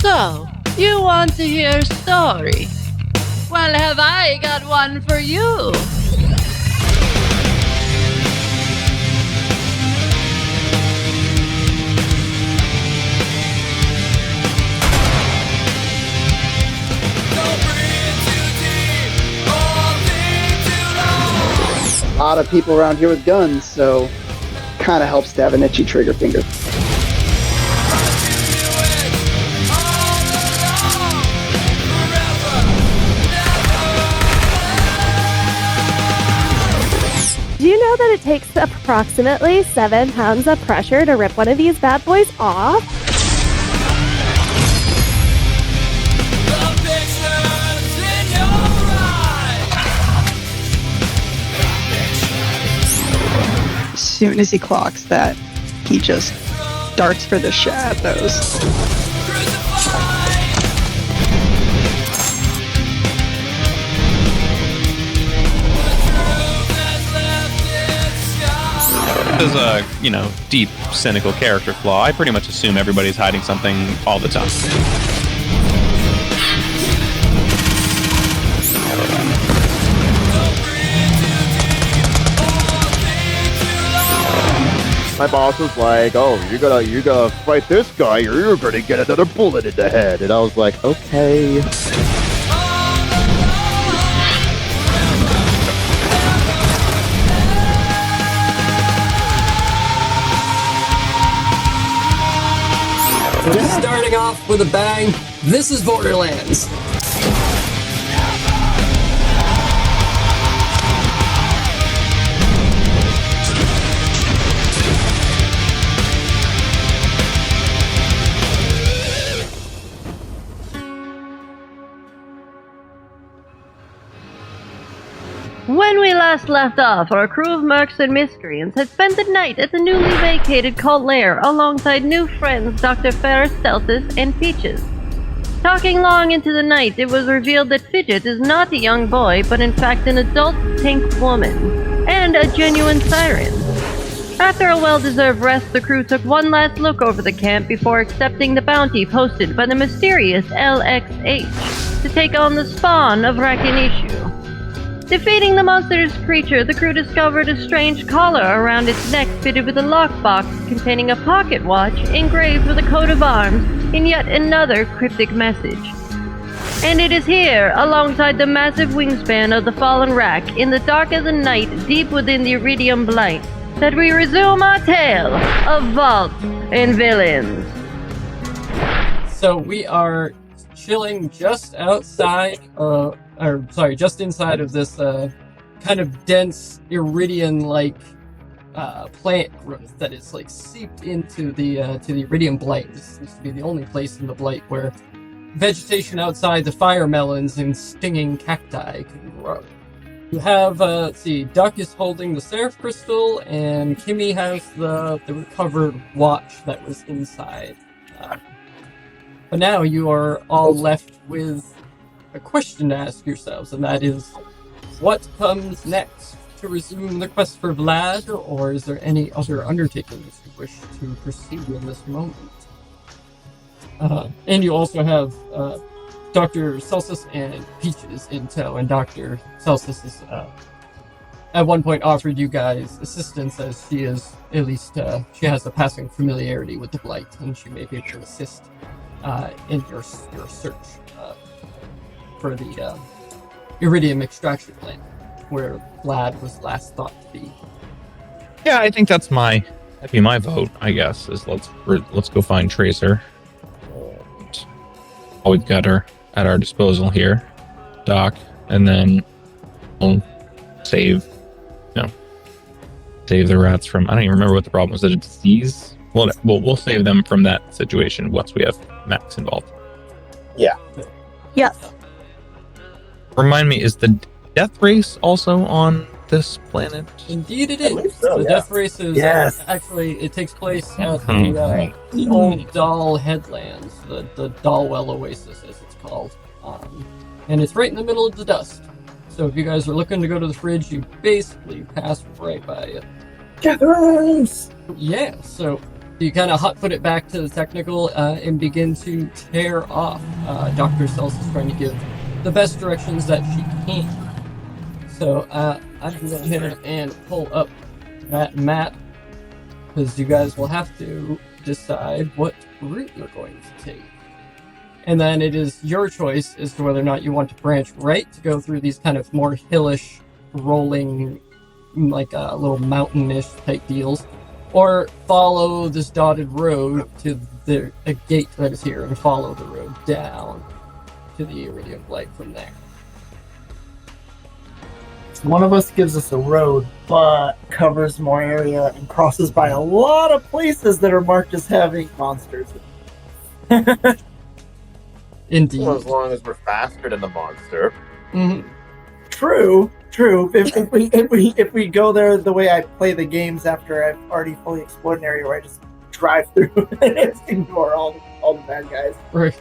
So, you want to hear a story? Well, have I got one for you? A lot of people around here with guns, so kind of helps to have an itchy trigger finger. Do you know that it takes approximately 7 pounds of pressure to rip one of these bad boys off? As soon as he clocks that, he just darts for the shadows. As a, deep, cynical character flaw, I pretty much assume everybody's hiding something all the time. My boss was like, "Oh, you gotta fight this guy, or you're gonna get another bullet in the head." And I was like, "Okay." Just starting off with a bang, this is Borderlands. When we last left off, our crew of mercs and miscreants had spent the night at the newly vacated cult lair alongside new friends Dr. Phara Celsus and Peaches. Talking long into the night, it was revealed that Fidget is not a young boy, but in fact an adult pink woman, and a genuine siren. After a well-deserved rest, the crew took one last look over the camp before accepting the bounty posted by the mysterious LXH to take on the spawn of Rakks. Defeating the monstrous creature, the crew discovered a strange collar around its neck fitted with a lockbox containing a pocket watch engraved with a coat of arms in yet another cryptic message. And it is here, alongside the massive wingspan of the fallen Rakk, in the dark of the night deep within the Eridium Blight, that we resume our tale of vaults and villains. So we are chilling just outside, just inside of this kind of dense Iridian-like plant growth that is like seeped into the Eridium Blight. This seems to be the only place in the Blight where vegetation outside the fire melons and stinging cacti can grow. You have, Duck is holding the Seraph Crystal, and Kimmy has the recovered watch that was inside. But now you are all left with a question to ask yourselves, and that is, what comes next? To resume the quest for Vlad, or is there any other undertakings you wish to pursue in this moment? And you also have Dr. Celsus and Peaches in tow, and Dr. Celsus is at one point offered you guys assistance, as she is, at least, she has a passing familiarity with the Blight, and she may be able to assist in your search for the Eridium Extraction plant, where Vlad was last thought to be. Yeah, I think that'd be my vote, I guess, is let's go find Tracer. And all we've got her at our disposal here, Doc, and then we'll save the rats from, I don't even remember what the problem was, a disease? We'll save them from that situation once we have Max involved. Yeah. Yes. Remind me, is the death race also on this planet? Indeed it is. So, the yeah. death race is actually, it takes place at the old Doll Headlands, the Dollwell Oasis as it's called. And it's right in the middle of the dust. So if you guys are looking to go to the fridge, you basically pass right by it. Death race! Yeah, so you kind of hot-foot it back to the technical and begin to tear off. Dr. Celsus is trying to give the best directions that she can. So I'm going to go ahead and pull up that map, because you guys will have to decide what route you're going to take. And then it is your choice as to whether or not you want to branch right to go through these kind of more hillish, rolling, like little mountainish type deals, or follow this dotted road to a gate that is here and follow the road down to the Eridium Blight from there. One of us gives us a road, but covers more area and crosses by a lot of places that are marked as having monsters. Indeed. Well, as long as we're faster than the monster. Mhm. True. If we go there the way I play the games after I've already fully explored an area where I just drive through and just ignore all the bad guys. Right.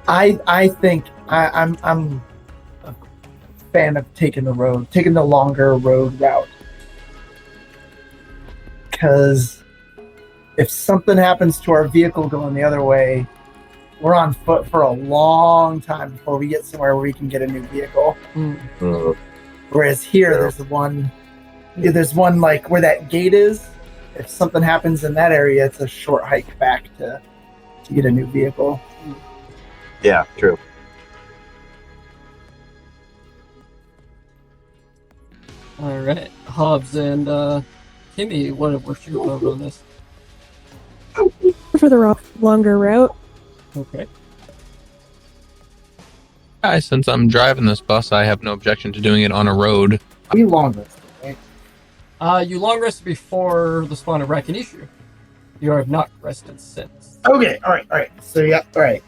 I think I'm a fan of taking the longer road route, because if something happens to our vehicle going the other way, we're on foot for a long time before we get somewhere where we can get a new vehicle. Whereas here, there's one like where that gate is. If something happens in that area, it's a short hike back to get a new vehicle. Yeah, true. All right, Hobbs and Kimmy, what's your vote on this? For the longer route. Okay. Since I'm driving this bus, I have no objection to doing it on a road. We long rested, right? You long rested before the spawn of Rakkinishu. You have not rested since. Okay, all right. So yeah, all right.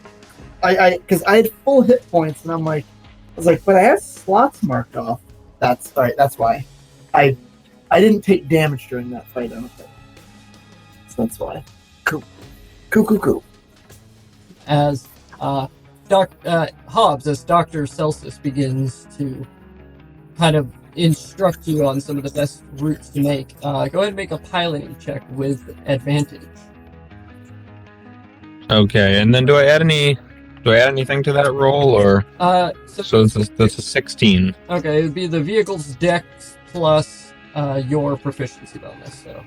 Because I had full hit points, and I was like, but I have slots marked off. That's all right. That's why I didn't take damage during that fight. I don't think. So that's why. Cool. As Hobbs, as Dr. Celsus begins to kind of instruct you on some of the best routes to make, go ahead and make a piloting check with advantage. Okay, and then do I add anything to that roll, or so that's a 16? Okay, it would be the vehicle's dex plus your proficiency bonus. So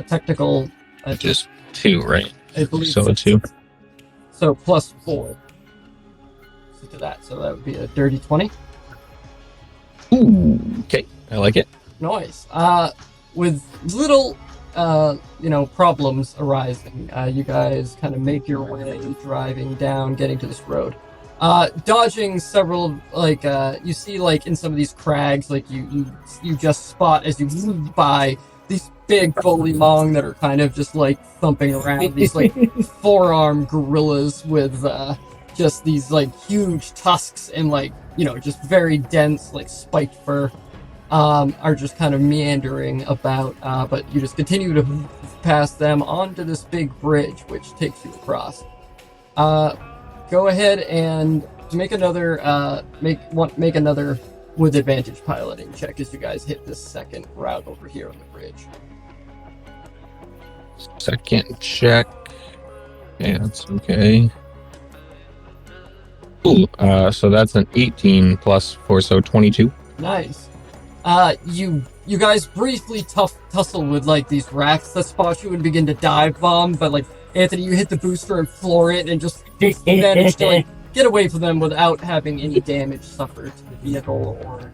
technical, Just 2, right? I believe So a 2. So plus 4 to that. So that would be a dirty 20. Ooh, okay, I like it. Nice. With little, problems arising, you guys kind of make your way driving down, getting to this road. Dodging several, you see, in some of these crags, you just spot as you move by these big Bullymong that are kind of just, thumping around. These, four-armed gorillas with, just these, huge tusks and, just very dense, spiked fur. Are just kind of meandering about, but you just continue to move past them onto this big bridge, which takes you across. Go ahead and make another make another with advantage piloting check as you guys hit this second route over here on the bridge. Second check. Yeah, that's okay. Ooh, so that's an 18 plus 4, so 22. Nice. You guys briefly tussle with these Rakks that spot you and begin to dive bomb, but Anthony, you hit the booster and floor it and just manage to get away from them without having any damage suffered to the vehicle or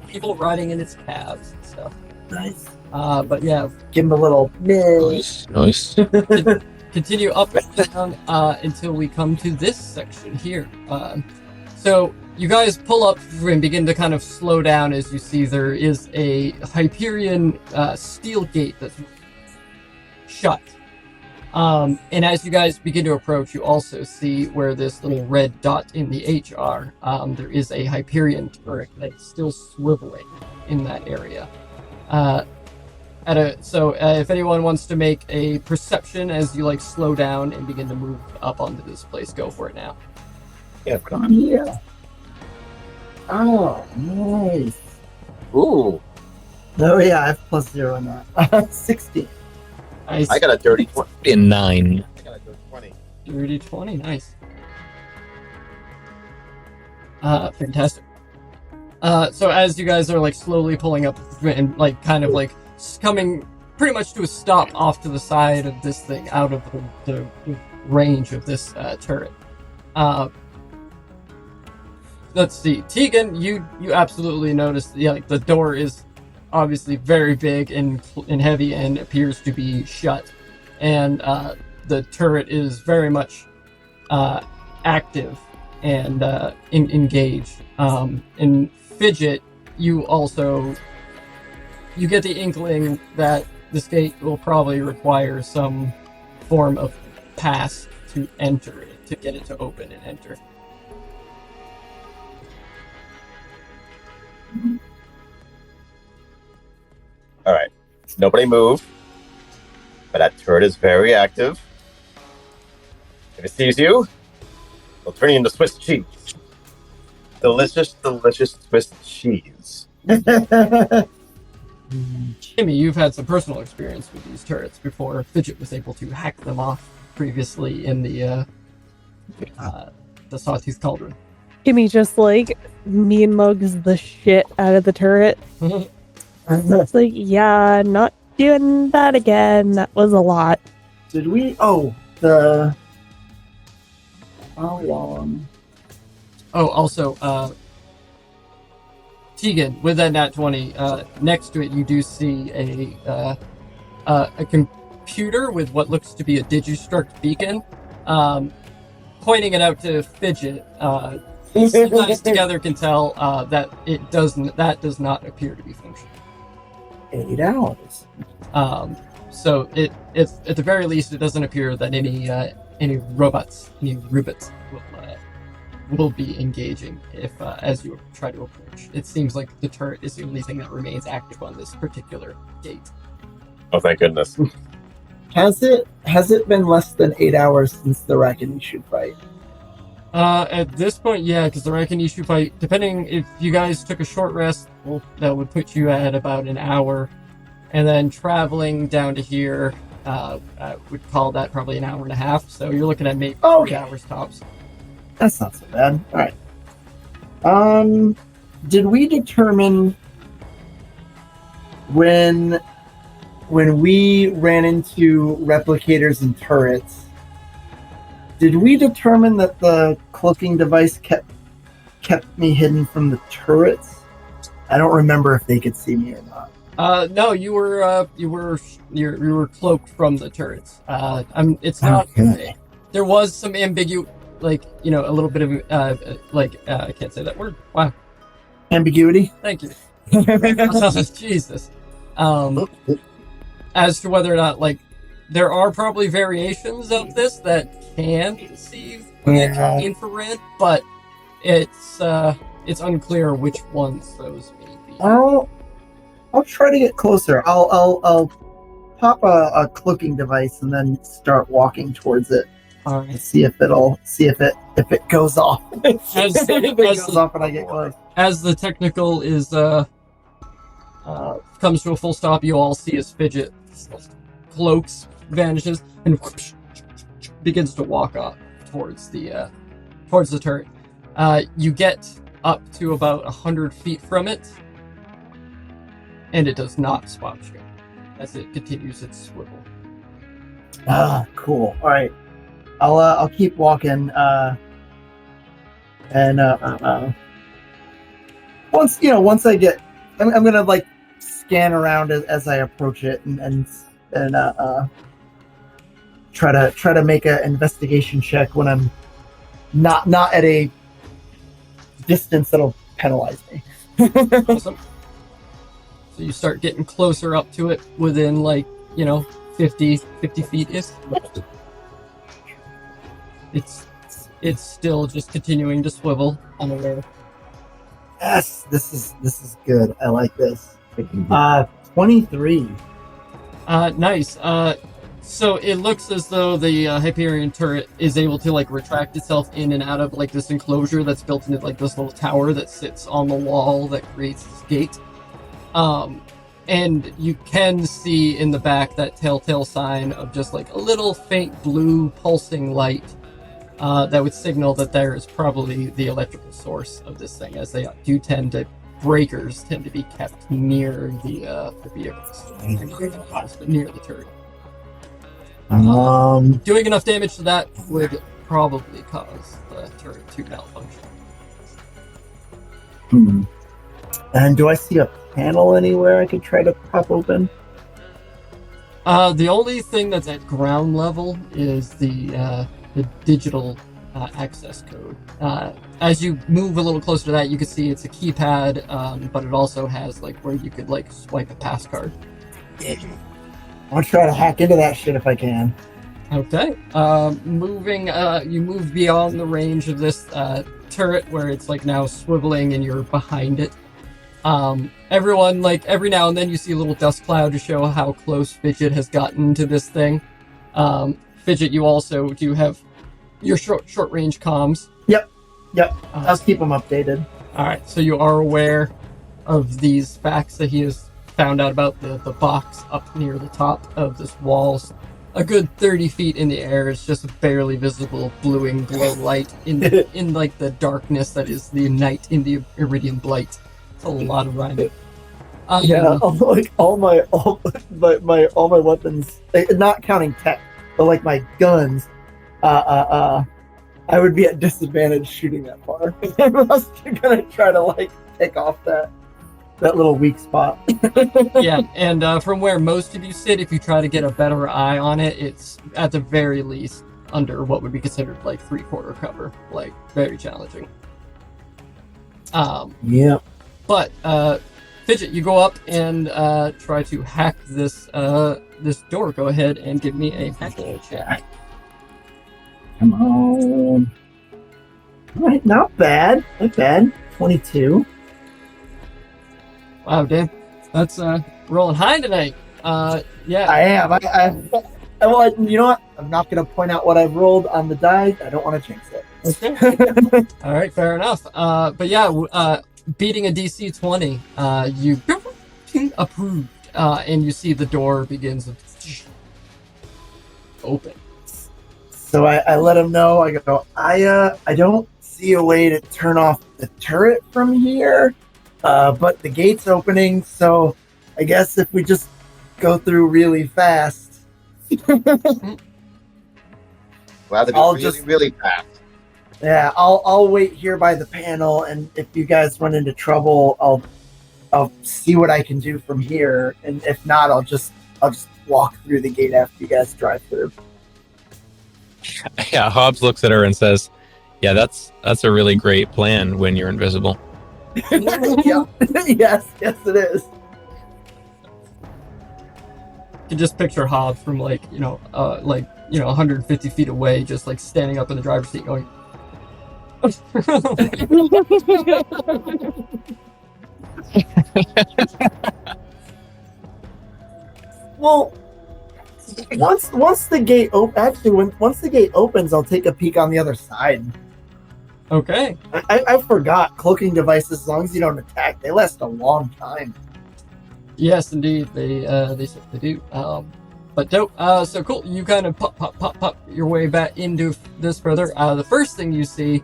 people riding in its cabs and stuff. Nice. But yeah, Give him a little. Nice. continue up and down until we come to this section here. So you guys pull up and begin to kind of slow down as you see there is a Hyperion steel gate that's shut. And as you guys begin to approach, you also see where this little red dot in the HR, there is a Hyperion turret that's still swiveling in that area. If anyone wants to make a perception as you slow down and begin to move up onto this place, go for it now. Yeah, come on. Yeah. Oh, nice. Ooh. Oh yeah, I have +0 on that. 16. Nice. I got a dirty 20. Be a 9. I got a dirty 20. Dirty 20, nice. Fantastic. So as you guys are like slowly pulling up and like kind of like coming pretty much to a stop off to the side of this thing, out of the range of this turret. Let's see, Tegan, you absolutely noticed the door is obviously very big and heavy and appears to be shut, and the turret is very much active and engaged. In Fidget, you get the inkling that this gate will probably require some form of pass to enter it, to get it to open and enter. All right. Nobody move. But that turret is very active. If it sees you, it'll turn you into Swiss cheese. Delicious, delicious Swiss cheese. Jimmy, you've had some personal experience with these turrets before. Fidget was able to hack them off previously in the Sawtooth Cauldron. Kimmy just like mean mugs the shit out of the turret. It's like, yeah, not doing that again. That was a lot. Did we? Oh, the. How long? Oh, also, Tegan, with that nat 20, next to it you do see a computer with what looks to be a Digistruct beacon, pointing it out to Fidget. You guys together can tell that does not appear to be functional. 8 hours. So it's at the very least, it doesn't appear that any robots will be engaging as you try to approach. It seems like the turret is the only thing that remains active on this particular gate. Oh, thank goodness. Has it been less than 8 hours since the Rakkanishu fight? At this point, yeah, because the Rakkanishu fight, depending if you guys took a short rest, well, that would put you at about an hour. And then traveling down to here, I would call that probably an hour and a half. So you're looking at maybe 3 hours tops. That's not so bad. All right. Did we determine when we ran into replicators and turrets? Did we determine that the cloaking device kept me hidden from the turrets? I don't remember if they could see me or not. No, you were cloaked from the turrets. It's not. Okay. There was some ambiguity, like a little bit of I can't say that word. Wow. Ambiguity. Thank you. Jesus. As to whether or not there are probably variations of this that can see infrared, but it's unclear which ones those may be. I'll try to get closer. I'll pop a cloaking device and then start walking towards it. All right. See if it goes off. As it goes off and I get close. As the technical is comes to a full stop, you all see as Fidget cloaks, vanishes, and whoosh, begins to walk up towards the turret. You get up to about 100 feet from it, and it does not spot you as it continues its swivel. Cool. All right, I'll keep walking. Once I get, I'm gonna scan around as I approach it and try to make an investigation check when I'm not at a distance that'll penalize me. Awesome. So you start getting closer up to it within 50 feet ish. It's still just continuing to swivel unaware. Yes, this is good. I like this. 23. Nice. So it looks as though the Hyperion turret is able to retract itself in and out of this enclosure that's built into this little tower that sits on the wall that creates this gate. And you can see in the back that telltale sign of just like a little faint blue pulsing light that would signal that there is probably the electrical source of this thing, as breakers tend to be kept near the vehicles. But near the turret. Doing enough damage to that would probably cause the turret to malfunction. And do I see a panel anywhere I could try to pop open? The only thing that's at ground level is the digital access code. As you move a little closer to that, you can see it's a keypad, but it also has like where you could like swipe a pass card. I'll try to hack into that shit if I can. Okay. You move beyond the range of this turret where it's like now swiveling and you're behind it. Everyone, like every now and then you see a little dust cloud to show how close Fidget has gotten to this thing. Fidget, you also do have your short range comms. Yep. I'll keep them updated. Alright, so you are aware of these facts that he has found out about the box up near the top of this wall. A good 30 feet in the air is just a barely visible bluing glow light in like the darkness that is the night in the Eridium Blight. It's a lot of rhyming. Like all my weapons, not counting tech, but like my guns, I would be at disadvantage shooting that far. Unless you're gonna try to like take off that little weak spot. Yeah, and from where most of you sit, if you try to get a better eye on it, it's at the very least under what would be considered like 3/4 cover, like very challenging. Yeah. But Fidget, you go up and try to hack this door. Go ahead and give me a hacking check. Come on. All right, not bad. 22. Wow, Dan, that's rolling high tonight. Yeah, I am. Well, you know what? I'm not going to point out what I've rolled on the die. I don't want to jinx it. Okay. All right, fair enough. But yeah, beating a DC 20, you approved, and you see the door begins to open. So I let him know. I go, I don't see a way to turn off the turret from here, but the gate's opening. So I guess if we just go through really fast. Wow, that'd be really fast. Yeah, I'll wait here by the panel, and if you guys run into trouble, I'll see what I can do from here, and if not, I'll just walk through the gate after you guys drive through. Yeah, Hobbs looks at her and says, "Yeah, that's a really great plan when you're invisible." Yeah. yes, it is. You can just picture Hobbs from 150 feet away, just like standing up in the driver's seat, going. Well, once the gate once the gate opens, I'll take a peek on the other side. Okay. I forgot cloaking devices. As long as you don't attack, they last a long time. Yes, indeed, they certainly do. But dope. So cool. You kind of pop your way back into this further. The first thing you see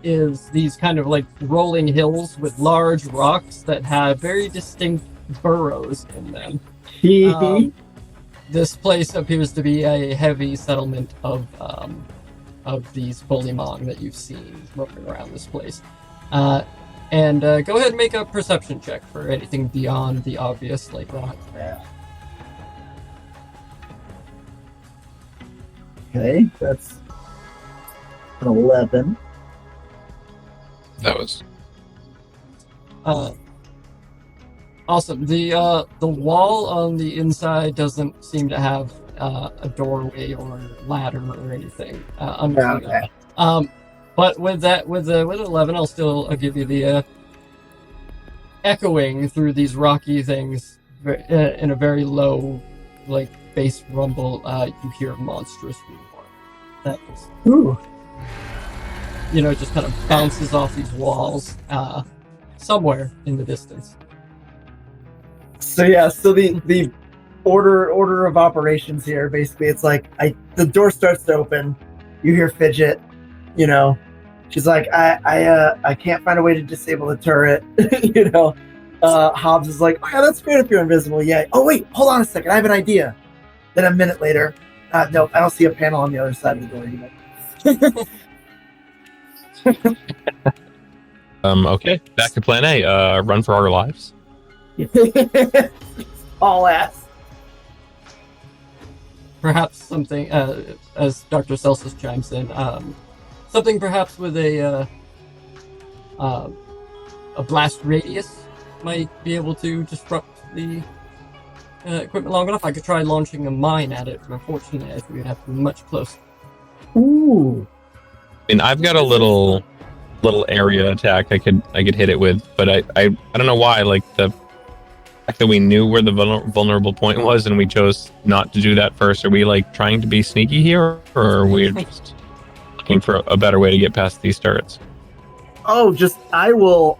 is these kind of like rolling hills with large rocks that have very distinct burrows in them. This place appears to be a heavy settlement of these Bullymong that you've seen roaming around this place. And go ahead and make a perception check for anything beyond the obvious, like rock. Okay, that's an 11. That was awesome. The wall on the inside doesn't seem to have a doorway or ladder or anything underneath. Okay. But with 11, I'll give you the echoing through these rocky things in a very low, like bass rumble. You hear a monstrous roar that just, just kind of bounces off these walls somewhere in the distance. So the order of operations here, basically, it's like the door starts to open, you hear Fidget, you know, she's like, I can't find a way to disable the turret, you know. Hobbs is like, oh yeah, that's great if you're invisible, yeah. Oh wait, hold on a second, I have an idea. Then a minute later, nope, I don't see a panel on the other side of the door either. Okay, back to plan A. Run for our lives. All ass. Perhaps something, as Dr. Celsus chimes in, something perhaps with a blast radius might be able to disrupt the equipment long enough. I could try launching a mine at it, but unfortunately, we would have to be much closer. Ooh. I mean, I've got a little area attack I could hit it with, but I don't know why. Like the fact that we knew where the vulnerable point was and we chose not to do that first. Are we like trying to be sneaky here, or are we just looking for a better way to get past these turrets? Oh, just I will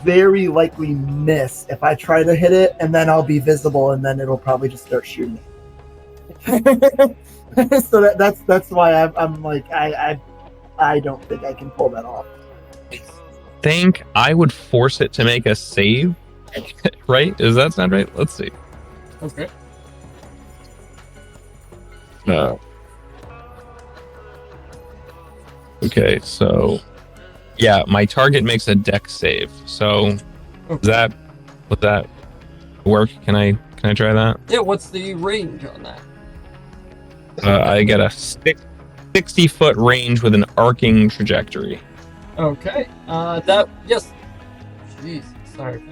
very likely miss if I try to hit it, and then I'll be visible, and then it'll probably just start shooting. So that's why I'm like I don't think I can pull that off. I think I would force it to make a save. Right? Does that sound right? Let's see. Okay. Okay, so yeah, my target makes a dex save. So would that work? Can I try that? Yeah, what's the range on that? I get a 60-foot range with an arcing trajectory. Okay. Yes. Jeez. Sorry.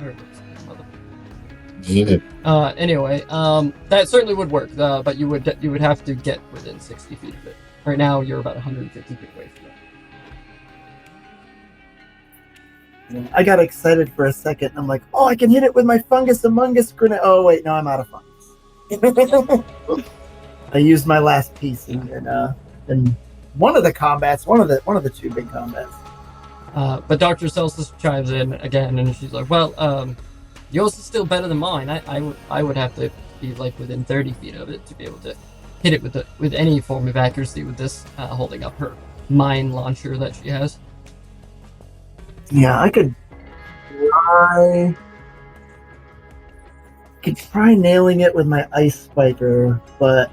Anyway, that certainly would work, but you would have to get within 60 feet of it. Right now, you're about 150 feet away from it. I got excited for a second. And I'm like, oh, I can hit it with my fungus among us grenade. Oh wait, no, I'm out of fungus. I used my last piece in one of the combats, one of the two big combats. But Dr. Celsus chimes in again, and she's like, well, yours is still better than mine. I would have to be like within 30 feet of it to be able to hit it with any form of accuracy with this holding up her mine launcher that she has. Yeah, I could try nailing it with my ice spiker, but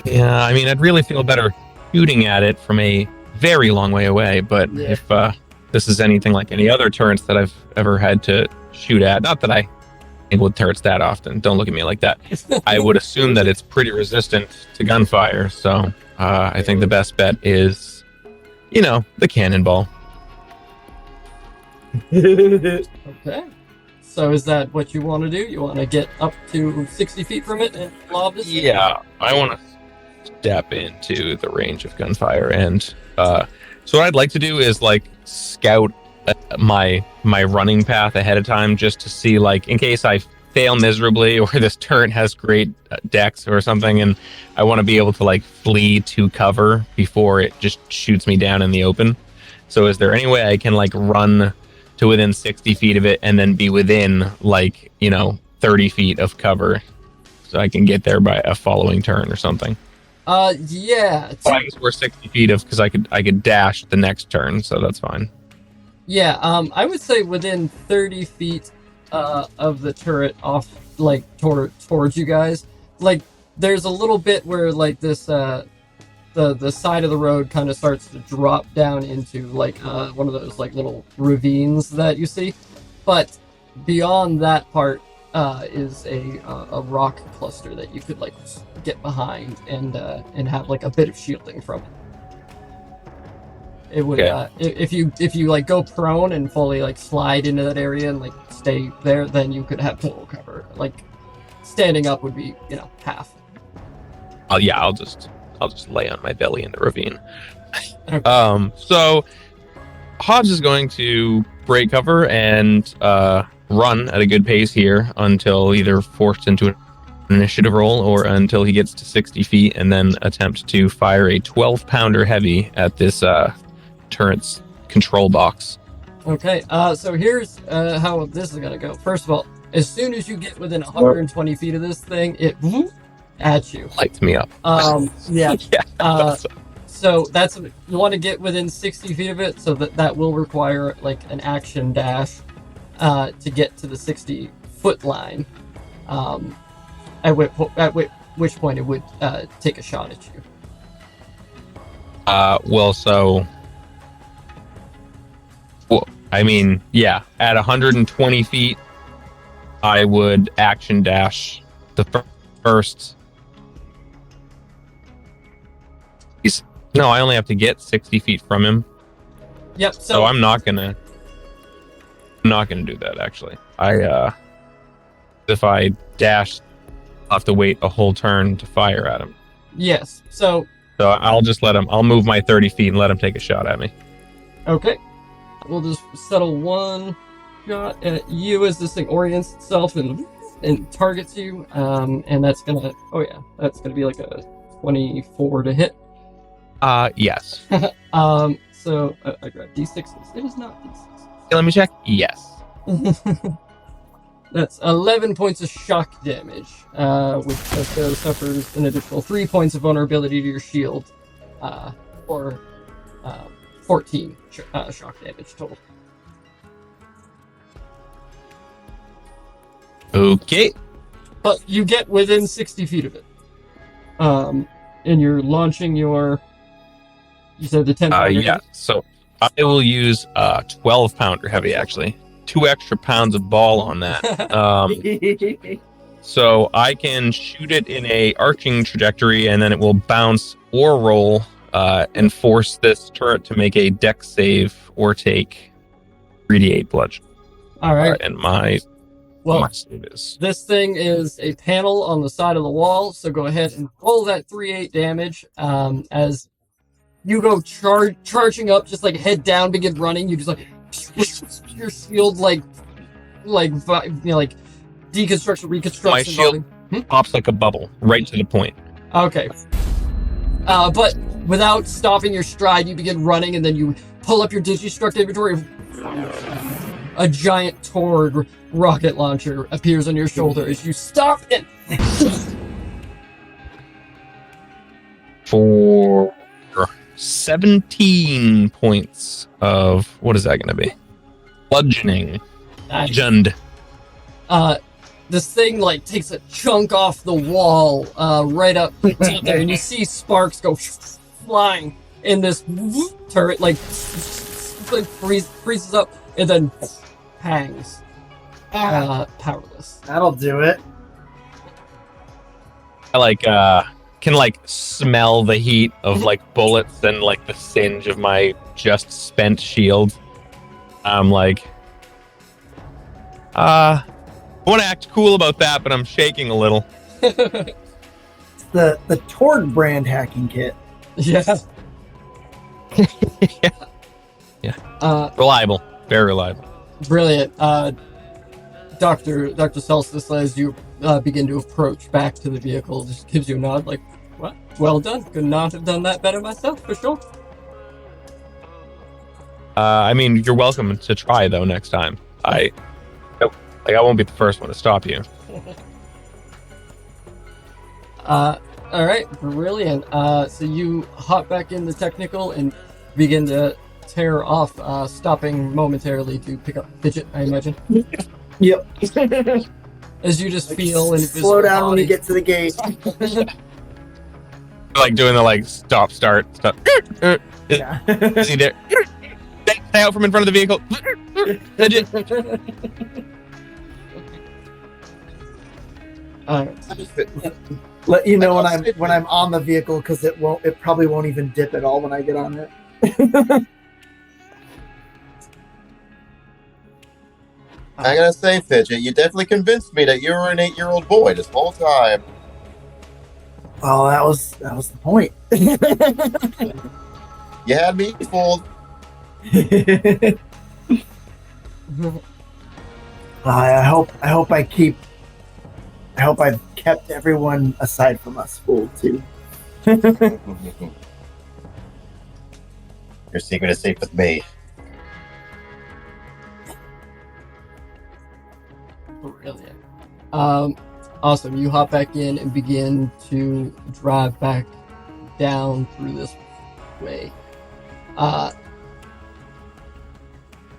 yeah, I mean, I'd really feel better shooting at it from a very long way away, but yeah. If this is anything like any other turrets that I've ever had to shoot at, not that I deal with turrets that often, don't look at me like that, I would assume that it's pretty resistant to gunfire, so I think the best bet is, the cannonball. Okay. So is that what you want to do? You want to get up to 60 feet from it and lob this? Yeah, I want to step into the range of gunfire, and so what I'd like to do is like scout my running path ahead of time, just to see, like, in case I fail miserably or this turret has great dex or something, and I want to be able to like flee to cover before it just shoots me down in the open. So is there any way I can like run to within 60 feet of it and then be within 30 feet of cover so I can get there by a following turn or something? Yeah. Well, I guess we're 60 feet of, because I could dash the next turn, so that's fine. Yeah, I would say within 30 feet of the turret off, like, towards you guys. Like, there's a little bit where, like, this, the side of the road kind of starts to drop down into, like, one of those, like, little ravines that you see. But beyond that part is a rock cluster that you could, like, get behind and have, like, a bit of shielding from it. It would, if you like go prone and fully like slide into that area and like stay there, then you could have total cover. Like standing up would be, half. I'll just lay on my belly in the ravine. Okay. So Hobbs is going to break cover and run at a good pace here until either forced into an initiative roll or until he gets to 60 feet, and then attempt to fire a 12-pounder heavy at this turret's control box. Okay, so here's how this is gonna go. First of all, as soon as you get within 120 feet of this thing, it at you. Lights me up. Yeah. Yeah. So that's you want to get within 60 feet of it, so that will require like an action dash to get to the 60-foot line. At which point it would take a shot at you. I mean, yeah, at 120 feet, I would action dash the first. No, I only have to get 60 feet from him. Yep. So I'm not gonna do that. Actually, if I dash, I'll have to wait a whole turn to fire at him. Yes. So I'll just let him. I'll move my 30 feet and let him take a shot at me. Okay. We'll just settle one shot at you as this thing orients itself and targets you. And that's gonna be like a 24 to hit. Yes. So I grabbed D6s. It is not D6s. Let me check. Yes. That's 11 points of shock damage, which suffers an additional 3 points of vulnerability to your shield, or 14 shock damage total. Okay. But you get within 60 feet of it. And you're launching your... You said the 10 pounder? Yeah, so I will use 12 pounder heavy, actually. 2 extra pounds of ball on that. So I can shoot it in a arcing trajectory, and then it will bounce or roll and force this turret to make a dex save or take 3d8 bludgeon. All right. And my save is... This thing is a panel on the side of the wall, so go ahead and roll that 3/8 damage as you go charging up, just like head down, begin running. You just like your shield deconstruction, reconstruction. My shield pops like a bubble, right to the point. Okay. But without stopping your stride, you begin running, and then you pull up your Digistruct inventory. A giant Torg rocket launcher appears on your shoulder as you stop it. For 17 points of... What is that going to be? Bludgeoning. Bludgeoned. This thing takes a chunk off the wall right there, and you see sparks go flying in this turret, freezes up and then hangs powerless. That'll do it. I can smell the heat of bullets and the singe of my just spent shield. I'm I want to act cool about that, but I'm shaking a little. It's the Torg brand hacking kit. Yeah. Yeah. Reliable. Very reliable. Brilliant. Dr. Celsus, as you begin to approach back to the vehicle, just gives you a nod what? Well done. Could not have done that better myself, for sure. I mean, you're welcome to try, though, next time. I won't be the first one to stop you. All right, brilliant. So you hop back in the technical and begin to tear off, stopping momentarily to pick up Fidget, I imagine. Yep. As you just feel and slow down when you get to the gate. Doing the stop start stuff. Yeah. Is he there? Stay out from in front of the vehicle. Fidget. Let you know when I'm on the vehicle, because it probably won't even dip at all when I get on it. I gotta say, Fidget, you definitely convinced me that you were an 8-year-old boy this whole time. Oh, that was the point. You had me fooled. I hope I've kept everyone aside from us fooled too. Your secret is safe with me. Brilliant. Awesome. You hop back in and begin to drive back down through this way.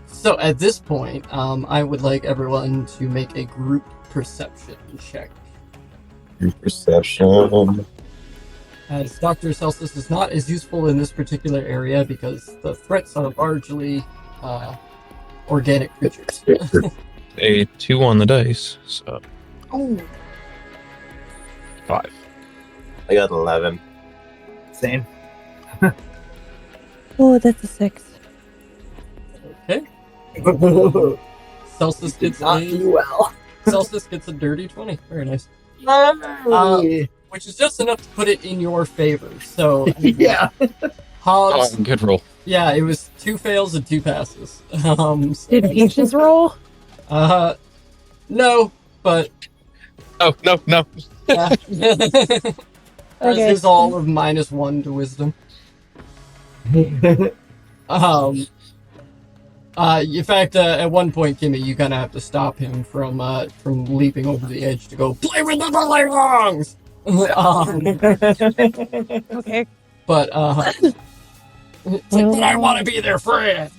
So at this point, I would like everyone to make a group perception check. Perception. As Dr. Celsus is not as useful in this particular area because the threats are largely organic creatures. A 2 on the dice, so. Oh. 5. I got 11. Same. Oh, that's a 6. Okay. Celsus gets Not do well. Celsus gets a dirty 20. Very nice. Hey. Which is just enough to put it in your favor. So Yeah. Hobbs, Good roll. yeah, it was 2 fails and 2 passes. So, Did Peaches roll? no, but Oh, no. yeah. Okay. Is all of -1 to wisdom. In fact, at one point, Kimmy, you kind of have to stop him from leaping over the edge to go play with the Bullymong. Okay. But it's like, but I want to be their friend.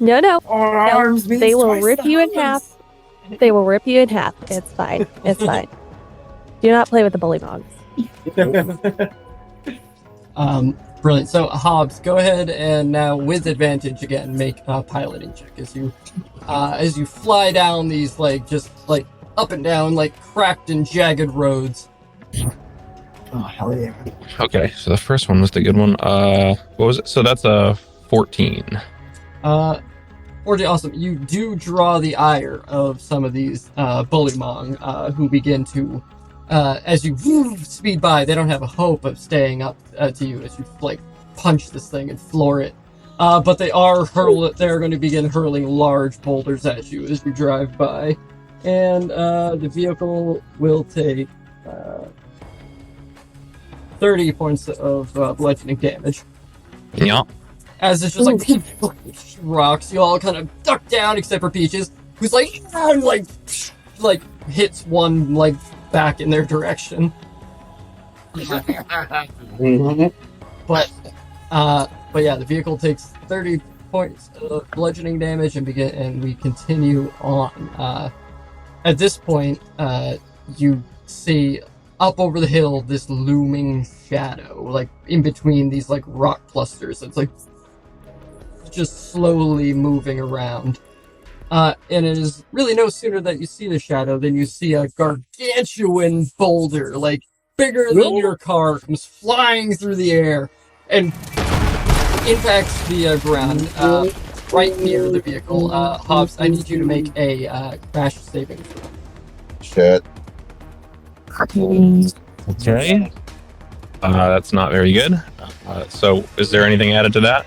No. Arms means They will twice rip the you in arms. half. They will rip you in half. It's fine. It's fine. Do not play with the Bullymongs. Brilliant. So Hobbs, go ahead and now with advantage again make a piloting check as you fly down these just up and down cracked and jagged roads. Oh, hell yeah. Okay, so the first one was the good one. What was it? So that's a 14. 40, awesome. You do draw the ire of some of these Bullymong who begin to, as you speed by, they don't have a hope of staying up to you as you punch this thing and floor it. But they are they're going to begin hurling large boulders at you as you drive by, and the vehicle will take 30 points of bludgeoning damage. Yeah. As it's just rocks, you all kind of duck down except for Peaches, who's hits one back in their direction. But yeah, the vehicle takes 30 points of bludgeoning damage and we continue on. At this point, you see up over the hill this looming shadow, in between these rock clusters. It's just slowly moving around. And it is really no sooner that you see the shadow than you see a gargantuan boulder, bigger than your car, comes flying through the air and impacts the ground right near the vehicle. Hobbs, I need you to make a crash saving throw. Shit. Okay. That's not very good. So is there anything added to that?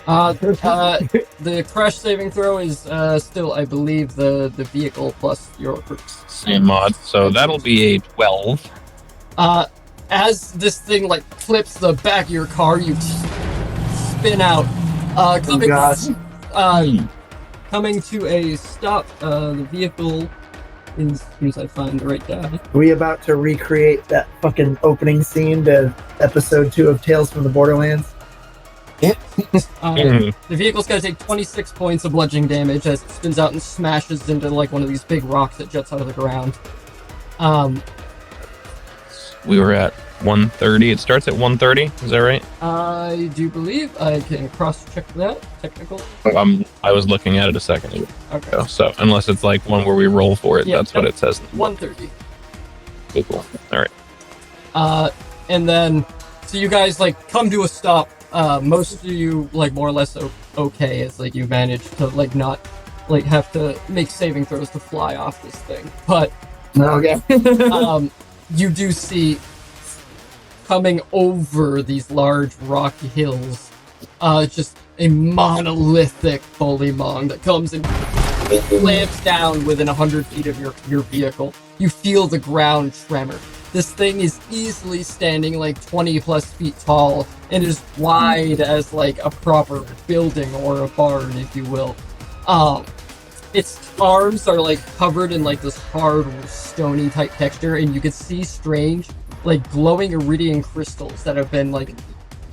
The crash saving throw is still, I believe, the vehicle plus your Same mod. So that'll be a 12. As this thing flips the back of your car, you spin out. Coming to a stop. The vehicle is. As I find the right guy. We about to recreate that fucking opening scene to episode 2 of Tales from the Borderlands. The vehicle's gonna take 26 points of bludgeoning damage as it spins out and smashes into one of these big rocks that juts out of the ground. We were at 130. It starts at 130. Is that right? I do believe I can cross-check that. Technical. I was looking at it a second ago. Okay. So unless it's one where we roll for it, Yeah, that's what it says. 130. Okay, cool. All right. And then, so you guys come to a stop. Most of you more or less okay as you manage to not have to make saving throws to fly off this thing. But Okay. you do see coming over these large rocky hills, just a monolithic Bullymong that comes and clamps down within 100 feet of your vehicle. You feel the ground tremor. This thing is easily standing 20 plus feet tall and is wide as a proper building or a barn, if you will. its arms are like covered in like this hard, stony type texture, and you can see strange, like glowing iridium crystals that have been like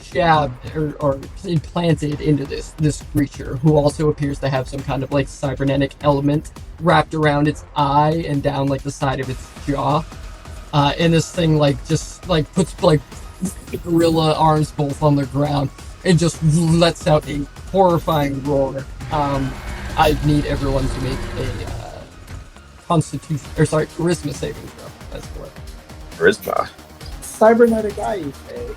jabbed or implanted into this creature, who also appears to have some kind of like cybernetic element wrapped around its eye and down like the side of its jaw. And this thing like just like puts like gorilla arms both on the ground and just lets out a horrifying roar. I need everyone to make a charisma saving throw. That's for it. Charisma. Cybernetic eye, you say?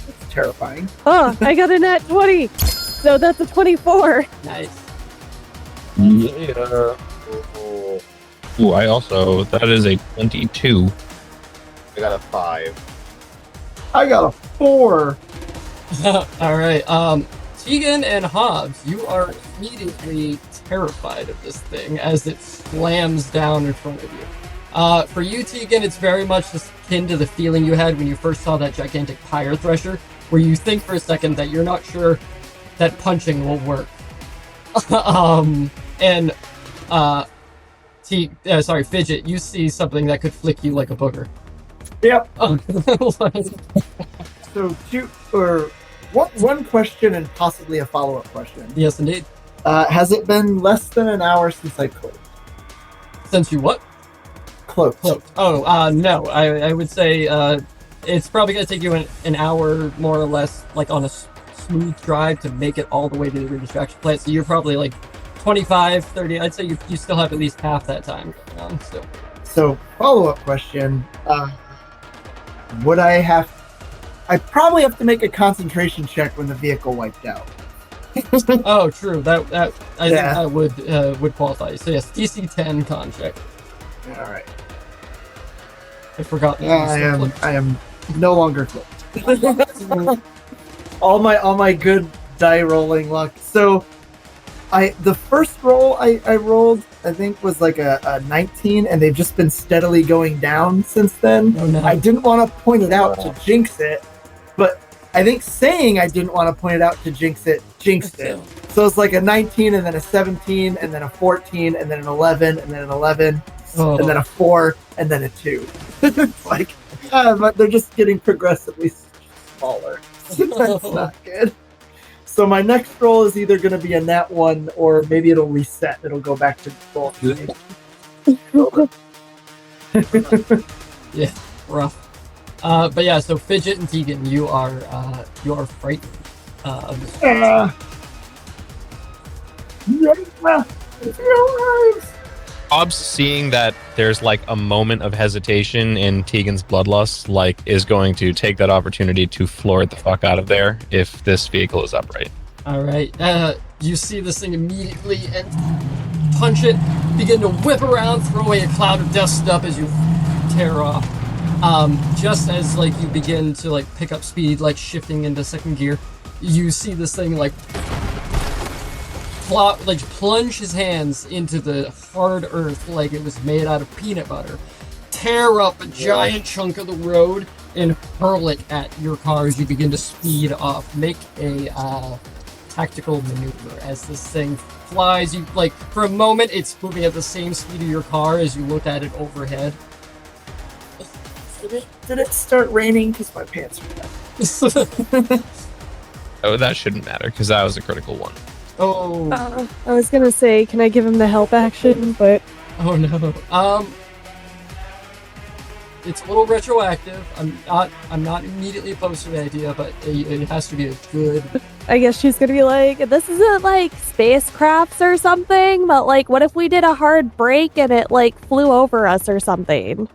It's terrifying. Oh, I got a nat 20. So that's a 24. Nice. Yeah. Ooh, that is a 22. I got a 5. I got a 4. All right. Tegan and Hobbs, you are immediately terrified of this thing as it slams down in front of you. For you, Tegan, it's very much akin to the feeling you had when you first saw that gigantic pyre thresher, where you think for a second that you're not sure that punching will work. Fidget, you see something that could flick you like a booger. Yep. So one question and possibly a follow-up question. Yes, indeed. Has it been less than an hour since I cloaked? Since you what? Cloaked. Oh, no. I would say it's probably going to take you an hour, more or less, like on a smooth drive to make it all the way to the extraction plant. So you're probably like 25, 30. I'd say you still have at least half that time going on. So follow-up question. I probably have to make a concentration check when the vehicle wiped out. Oh, true. I think that would qualify. So yes, DC 10 con check. All right. I forgot. I am no longer cloaked. all my good die rolling luck. So the first roll I rolled, I think, was like a 19, and they've just been steadily going down since then. Oh, no. I didn't want to point it out to jinx it, but I think saying I didn't want to point it out to jinxed it. So it's like a 19, and then a 17, and then a 14, and then an 11, and then an 11, and then a 4, and then a 2. Like, but they're just getting progressively smaller. That's not good. So my next roll is either going to be a nat 1, or maybe it'll reset. It'll go back to roll. Yeah, rough. But yeah, so Fidget and Tegan, you are frightened of this. Hobbs, seeing that there's like a moment of hesitation in Tegan's bloodlust, like is going to take that opportunity to floor it the fuck out of there if this vehicle is upright. All right. You see this thing immediately and punch it, begin to whip around, throw away a cloud of dust up as you tear off. Just as like you begin to like pick up speed, like shifting into second gear, you see this thing like plunge his hands into the hard earth like it was made out of peanut butter, tear up a giant chunk of the road, and hurl it at your car as you begin to speed off. Make a tactical maneuver as this thing flies. You like for a moment it's moving at the same speed of your car as you look at it overhead. Did it start raining? Because my pants are wet. Oh, that shouldn't matter because that was a critical one. Oh. I was gonna say, can I give him the help action? But Oh no. It's a little retroactive. I'm not immediately opposed to the idea, but it has to be a good. I guess she's gonna be like, this isn't like spacecrafts or something, but like, what if we did a hard break and it like flew over us or something?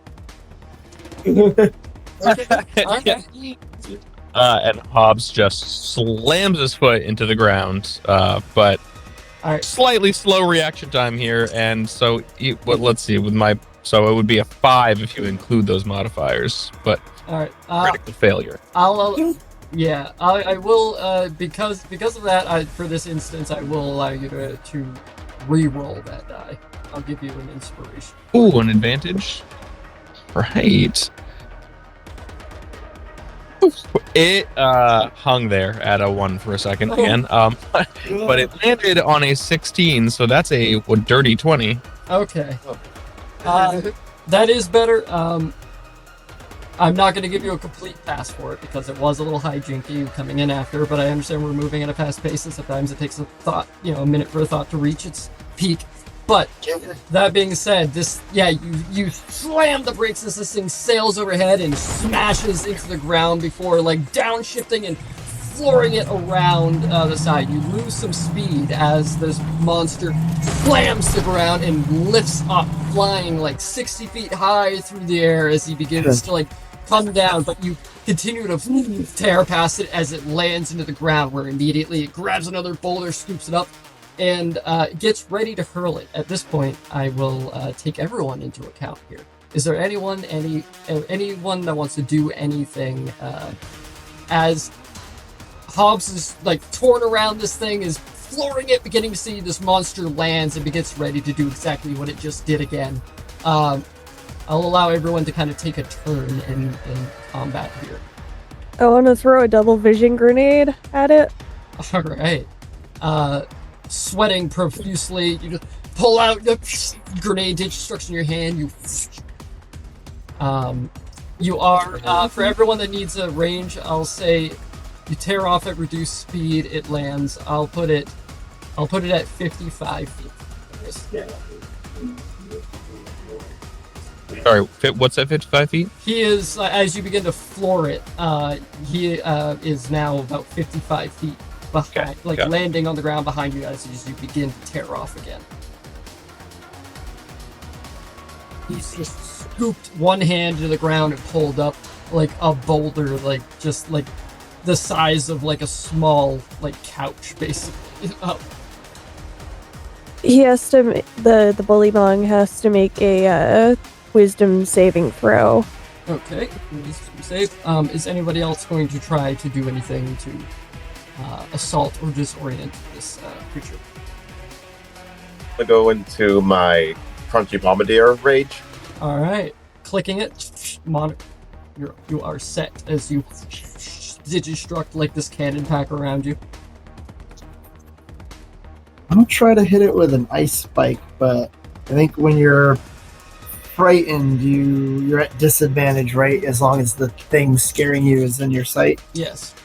And Hobbs just slams his foot into the ground, but Alright. slightly slow reaction time here, and so let's see, so it would be a 5 if you include those modifiers, but All right. critical failure. I will because of that. For this instance, I will allow you to re-roll that die. I'll give you an inspiration. Ooh, an advantage. Right. It hung there at a 1 for a second again, but it landed on a 16, so that's a dirty 20. Okay. That is better. I'm not going to give you a complete pass for it because it was a little hijinky coming in after, but I understand we're moving at a fast pace and sometimes it takes a minute for a thought to reach its peak. But that being said, you slam the brakes as this thing sails overhead and smashes into the ground before downshifting and flooring it around the side. You lose some speed as this monster slams the ground and lifts up, flying 60 feet high through the air as he begins to come down, but you continue to tear past it as it lands into the ground, where immediately it grabs another boulder, scoops it up, and gets ready to hurl it. At this point, I will take everyone into account here. Is there anyone that wants to do anything as Hobbs is torn around this thing, is flooring it, beginning to see this monster lands and gets ready to do exactly what it just did again. I'll allow everyone to kind of take a turn in combat here. I want to throw a double vision grenade at it. All right. Sweating profusely, you just pull out the grenade destruction in your hand. You are for everyone that needs a range, I'll say you tear off at reduced speed, it lands. I'll put it at 55 feet. Sorry, what's at 55 feet? He is, as you begin to floor it, he is now about 55 feet behind, landing on the ground behind you as you begin to tear off again. He's just scooped one hand to the ground and pulled up a boulder, just the size of a small couch, basically. He has to. The Bullymong has to make a wisdom saving throw. Okay, wisdom save. Is anybody else going to try to do anything to assault or disorient this creature? I'm going to go into my Crunchy Bombardier rage. All right, clicking it. You are set as you digistruct this cannon pack around you. I'm gonna try to hit it with an ice spike, but I think when you're frightened, you're at disadvantage, right? As long as the thing scaring you is in your sight. Yes.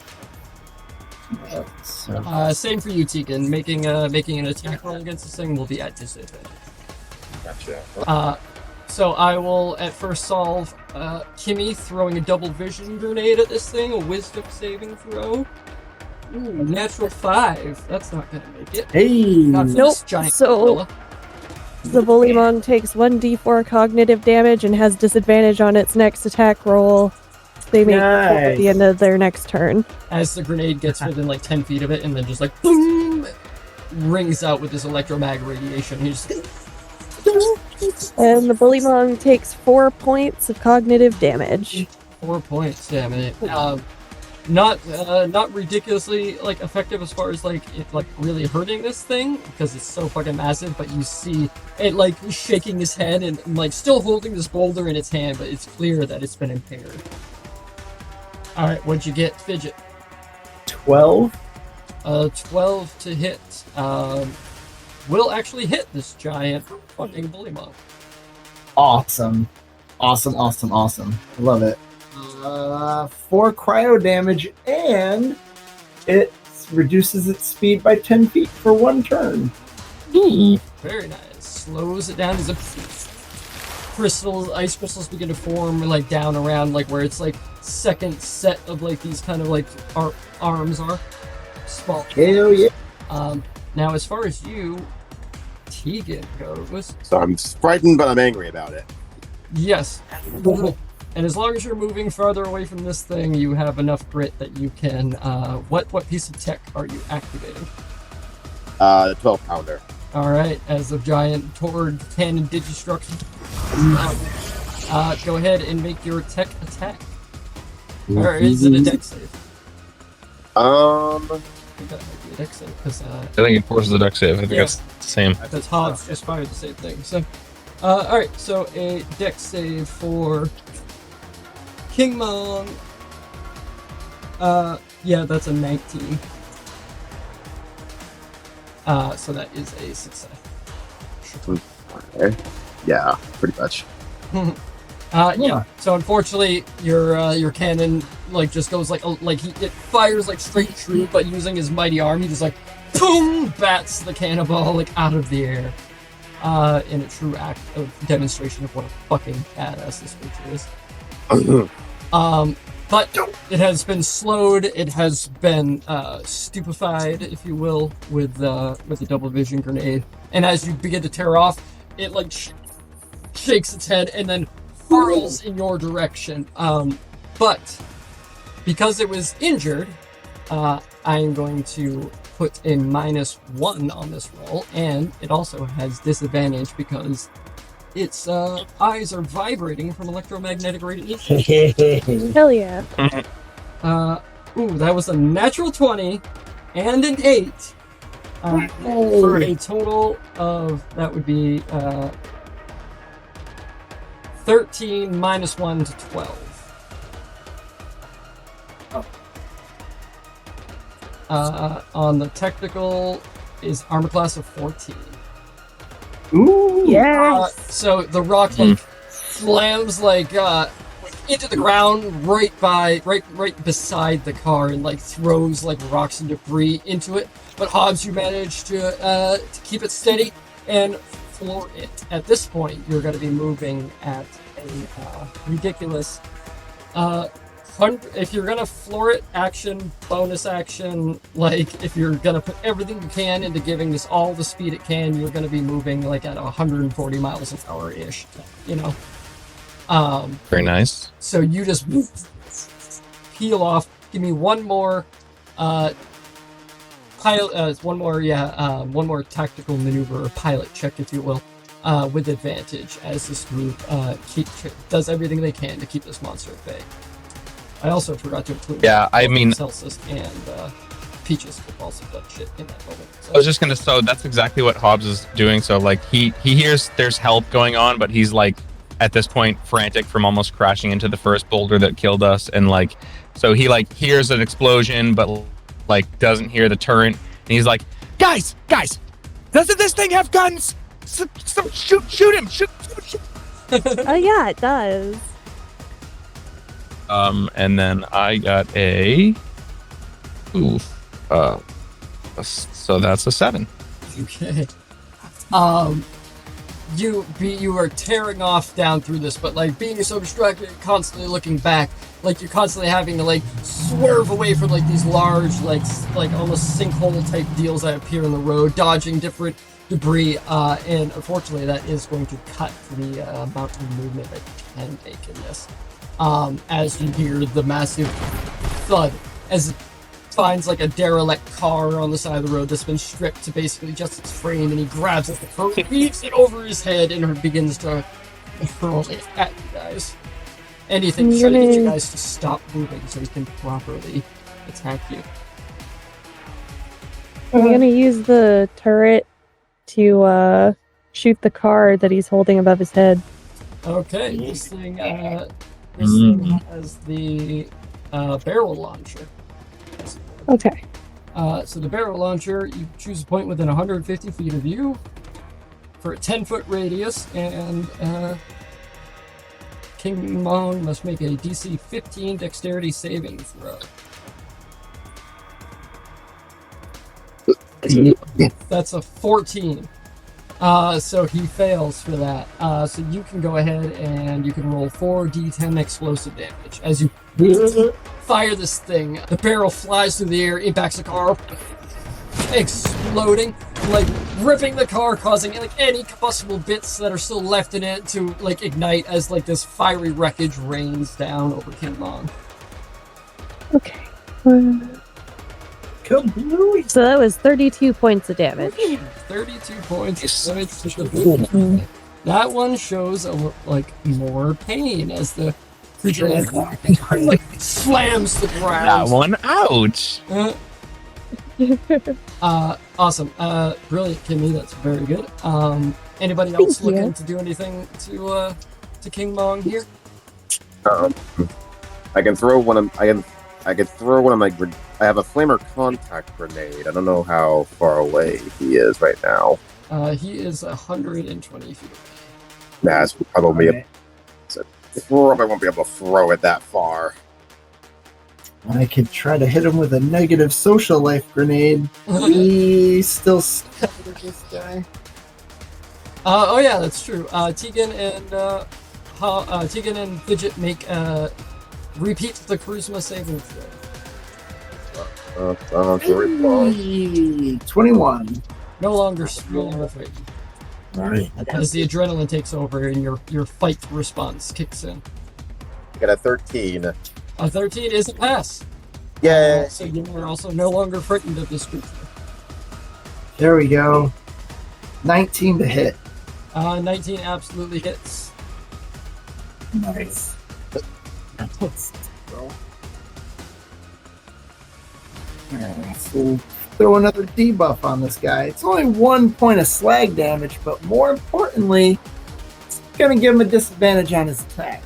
So. Same for you, Tegan. Making an attack roll against this thing will be at disadvantage. Gotcha. So I will at first solve Kimmy throwing a double vision grenade at this thing, a wisdom saving throw. Ooh, natural 5. That's not gonna make it. Hey. Not for this Nope. giant So gorilla. the Bullymong takes 1d4 cognitive damage and has disadvantage on its next attack roll. They make at the end of their next turn. As the grenade gets within 10 feet of it, and then just boom, rings out with this electromag radiation. He just And the Bullymong takes 4 points of cognitive damage. 4 points, damn it. Not ridiculously effective as far as it really hurting this thing because it's so fucking massive, but you see it shaking his head and still holding this boulder in its hand, but it's clear that it's been impaired. All right, what'd you get, Fidget? 12. 12 to hit. Will actually hit this giant fucking Bullymong. Awesome. I love it. 4 cryo damage, and it reduces its speed by 10 feet for 1 turn. Very nice. Slows it down as ice crystals begin to form down around where its second set of these kind of arms are. Small. Hell yeah. Now as far as you, Tegan, goes. So I'm frightened, but I'm angry about it. Yes. And as long as you're moving farther away from this thing, you have enough grit that you can. What piece of tech are you activating? The 12-pounder. All right, as the giant Tord cannon digistruction. Go ahead and make your tech attack. Or is it a dex save? I think that might be a dex save because I think it forces the dex save. I think that's the same. Because Hobbs just fired the same thing. So, all right. So a dex save for King Mong. Yeah, that's a 19. So that is a success. Okay. Yeah, pretty much. Yeah. So unfortunately, your cannon just goes it fires straight true, but using his mighty arm, he just boom, bats the cannonball out of the air. In a true act of demonstration of what a fucking badass this creature is. But it has been slowed. It has been stupefied, if you will, with the double vision grenade. And as you begin to tear off, it shakes its head and then hurls in your direction. But because it was injured, I am going to put a -1 on this roll, and it also has disadvantage because its eyes are vibrating from electromagnetic radiation. Hell yeah. Ooh, that was a natural 20 and an 8. For a total of, that would be 13 -1 to 12. On the technical is armor class of 14. Ooh. Yes. So the rock slams into the ground right beside the car and throws rocks and debris into it. But Hobbs, you manage to keep it steady and floor it. At this point, you're going to be moving at a ridiculous if you're gonna floor it, action, bonus action, if you're gonna put everything you can into giving this all the speed it can, you're gonna be moving at 140 miles an hour ish, Very nice. So you just peel off. Give me one more one more tactical maneuver or pilot check, if you will, with advantage as this group does everything they can to keep this monster at bay. I also forgot to include Celsus and Peaches have also done shit in that moment. So. I was just gonna. So that's exactly what Hobbs is doing. So he hears there's help going on, but he's at this point frantic from almost crashing into the first boulder that killed us, and so he hears an explosion, but doesn't hear the turret, and he's like, guys, doesn't this thing have guns? Shoot him! Shoot! Oh yeah, it does. And then I got a so that's a 7. Okay. You are tearing off down through this, but being so distracted, constantly looking back, you're constantly having to swerve away from these large almost sinkhole type deals that appear in the road, dodging different debris, and unfortunately that is going to cut the amount of movement that you can make in this. As you hear the massive thud as it finds a derelict car on the side of the road that's been stripped to basically just its frame, and he grabs it, beats it over his head, and begins to hurl it at you guys. Anything to try to get you guys to stop moving so he can properly attack you. I'm gonna use the turret to shoot the car that he's holding above his head. Okay, this thing has the barrel launcher. Okay. So the barrel launcher, you choose a point within 150 feet of you for a 10-foot radius, and King Mong must make a DC 15 dexterity saving throw. That's a 14. So he fails for that. So you can go ahead and you can roll 4d10 explosive damage. As you fire this thing, the barrel flies through the air, impacts the car, exploding, ripping the car, causing any combustible bits that are still left in it to ignite as this fiery wreckage rains down over King Long. Okay. So that was 32 points of damage. 32 points of damage to the That one shows more pain as the creature slams the ground. That one, ouch. Awesome. Brilliant, Kimmy. That's very good. Anybody else looking to do anything to King Mong here? I can throw I could throw one of my. I have a flamer contact grenade. I don't know how far away he is right now. He is 120 feet. Nah, it's probably Okay. probably won't be able to throw it that far. I could try to hit him with a negative social life grenade. He's still scared of this guy. Oh yeah, that's true. Tegan and Fidget make repeat the charisma saving throw. Hey, 21. No longer afraid. Alright. As the adrenaline takes over and your fight response kicks in. I got a 13. A 13 is a pass. Yay! So you are also no longer frightened of this creature. There we go. 19 to hit. 19 absolutely hits. Nice. Alright, so throw another debuff on this guy. It's only 1 point of slag damage, but more importantly, it's gonna give him a disadvantage on his attack.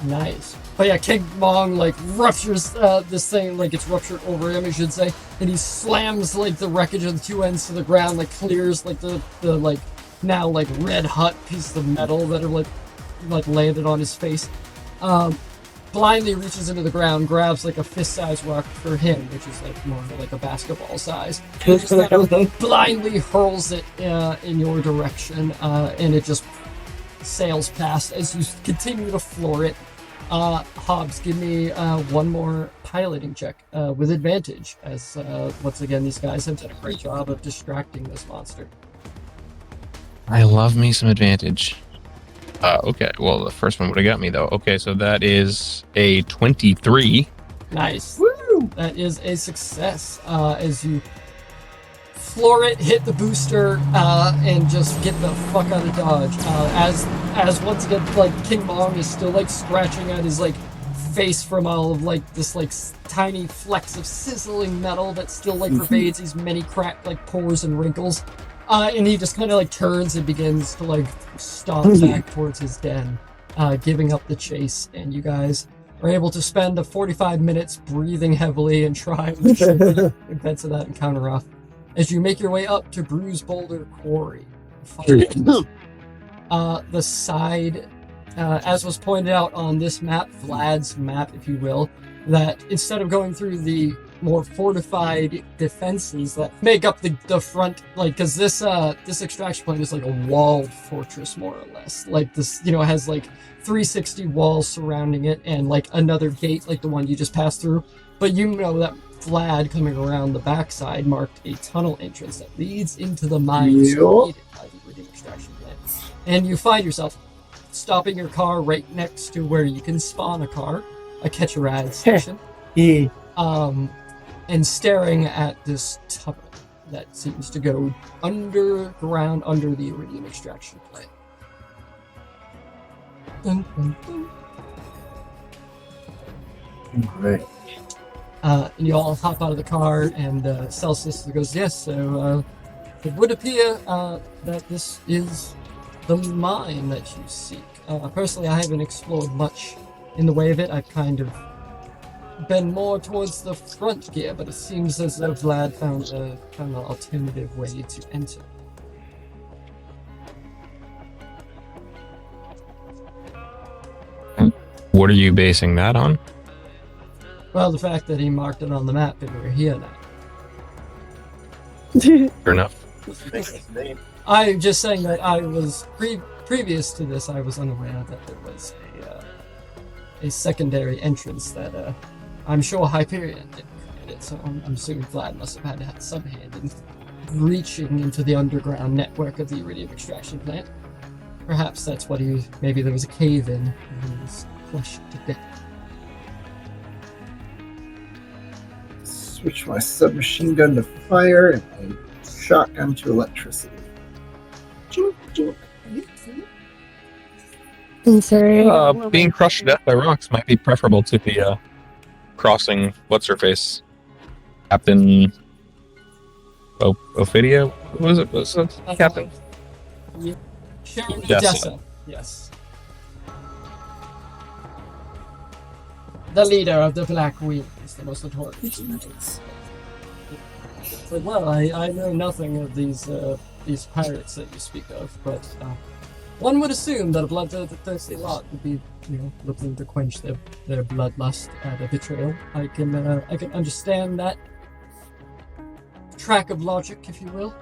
Nice. But yeah, King Mong like ruptures this thing, like it's ruptured over him, I should say, and he slams like the wreckage of the two ends to the ground, like clears like the like now like red hot pieces of metal that are like landed on his face. Blindly reaches into the ground, grabs like a fist-sized rock for him, which is like more like a basketball size. Just kind of blindly hurls it in your direction, and it just sails past as you continue to floor it. Hobbs, give me one more piloting check with advantage, as once again these guys have done a great job of distracting this monster. I love me some advantage. Okay, well, the first one would have got me, though. Okay, so that is a 23. Nice. Woo! That is a success as you floor it, hit the booster, and just get the fuck out of dodge. As once again, like, King Mong is still, like, scratching at his, like, face from all of, like, this, like, tiny flecks of sizzling metal that still, like, pervades these many cracked, like, pores and wrinkles. And he just kind of, like, turns and begins to, like, stomp back towards his den, giving up the chase. And you guys are able to spend the 45 minutes breathing heavily and trying to shoot the events of that encounter off as you make your way up to Bruise Boulder Quarry. The side, as was pointed out on this map, Vlad's map, if you will, that instead of going through the more fortified defenses that make up the front, like, because this extraction point is like a walled fortress, more or less. Like, this, you know, has like 360 walls surrounding it and like another gate like the one you just passed through. But you know that Vlad, coming around the backside, marked a tunnel entrance that leads into the mines created by the Eridium Extraction plant. And you find yourself stopping your car right next to where you can spawn a car, a catch-a-ride station. And staring at this tunnel that seems to go underground under the Eridium Extraction plant. Dun, dun, dun. Right. And you all hop out of the car, and Celsus goes, yes, so it would appear that this is the mine that you seek. Personally, I haven't explored much in the way of it. I've kind of been more towards the front gear, but it seems as though Vlad found an alternative way to enter. What are you basing that on? Well, the fact that he marked it on the map and we're here now. Fair enough. I'm just saying that I was previous to this, I was unaware that there was a secondary entrance that I'm sure Hyperion didn't create it, so I'm assuming Vlad must have had to have some hand in reaching into the underground network of the Eridium Extraction plant. Perhaps that's what maybe there was a cave in and he was crushed to death. Switch my submachine gun to fire and my shotgun to electricity. I'm sorry. Being crushed to death by rocks might be preferable to the crossing. What's her face? Captain Ophidia? What was it? Was it Captain? Sharon Odessa. Odessa. Yes. the leader of the Black Wing is the most important. But, well, I know nothing of these pirates that you speak of, but one would assume that a bloodthirsty lot would be, looking to quench their bloodlust at a betrayal. I can understand that track of logic, if you will.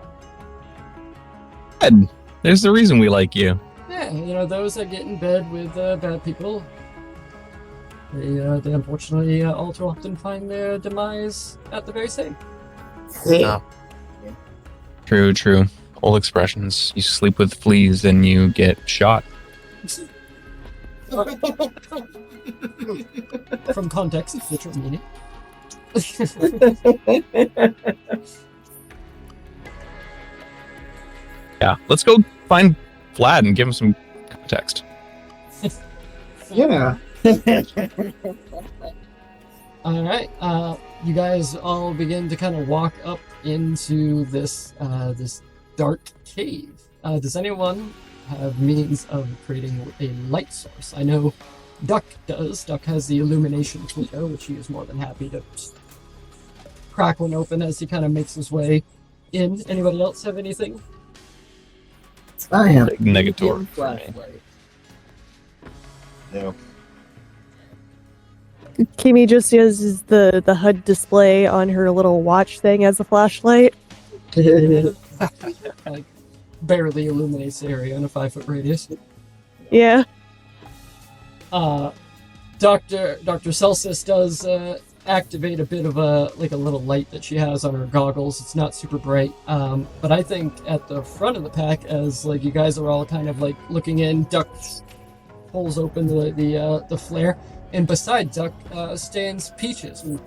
Ed, there's the reason we like you. Yeah, those that get in bed with bad people, they unfortunately all too often find their demise at the very same. Oh. True. Old expressions. You sleep with fleas and you get shot. From context, literal meaning. Yeah, let's go find Vlad and give him some context. Yeah. All right, you guys all begin to kind of walk up into this dark cave. Does anyone have means of creating a light source? I know Duck does. Duck has the illumination flicker, which he is more than happy to crack one open as he kind of makes his way in. Anybody else have anything? I have Negator. flashlight. No. Kimmy just uses the HUD display on her little watch thing as a flashlight. Like, barely illuminates the area in a 5-foot radius. Yeah. Dr. Celsus does activate a bit of a little light that she has on her goggles. It's not super bright, but I think at the front of the pack, as you guys are all kind of looking in, Duck pulls open the flare, and beside Duck stands Peaches, who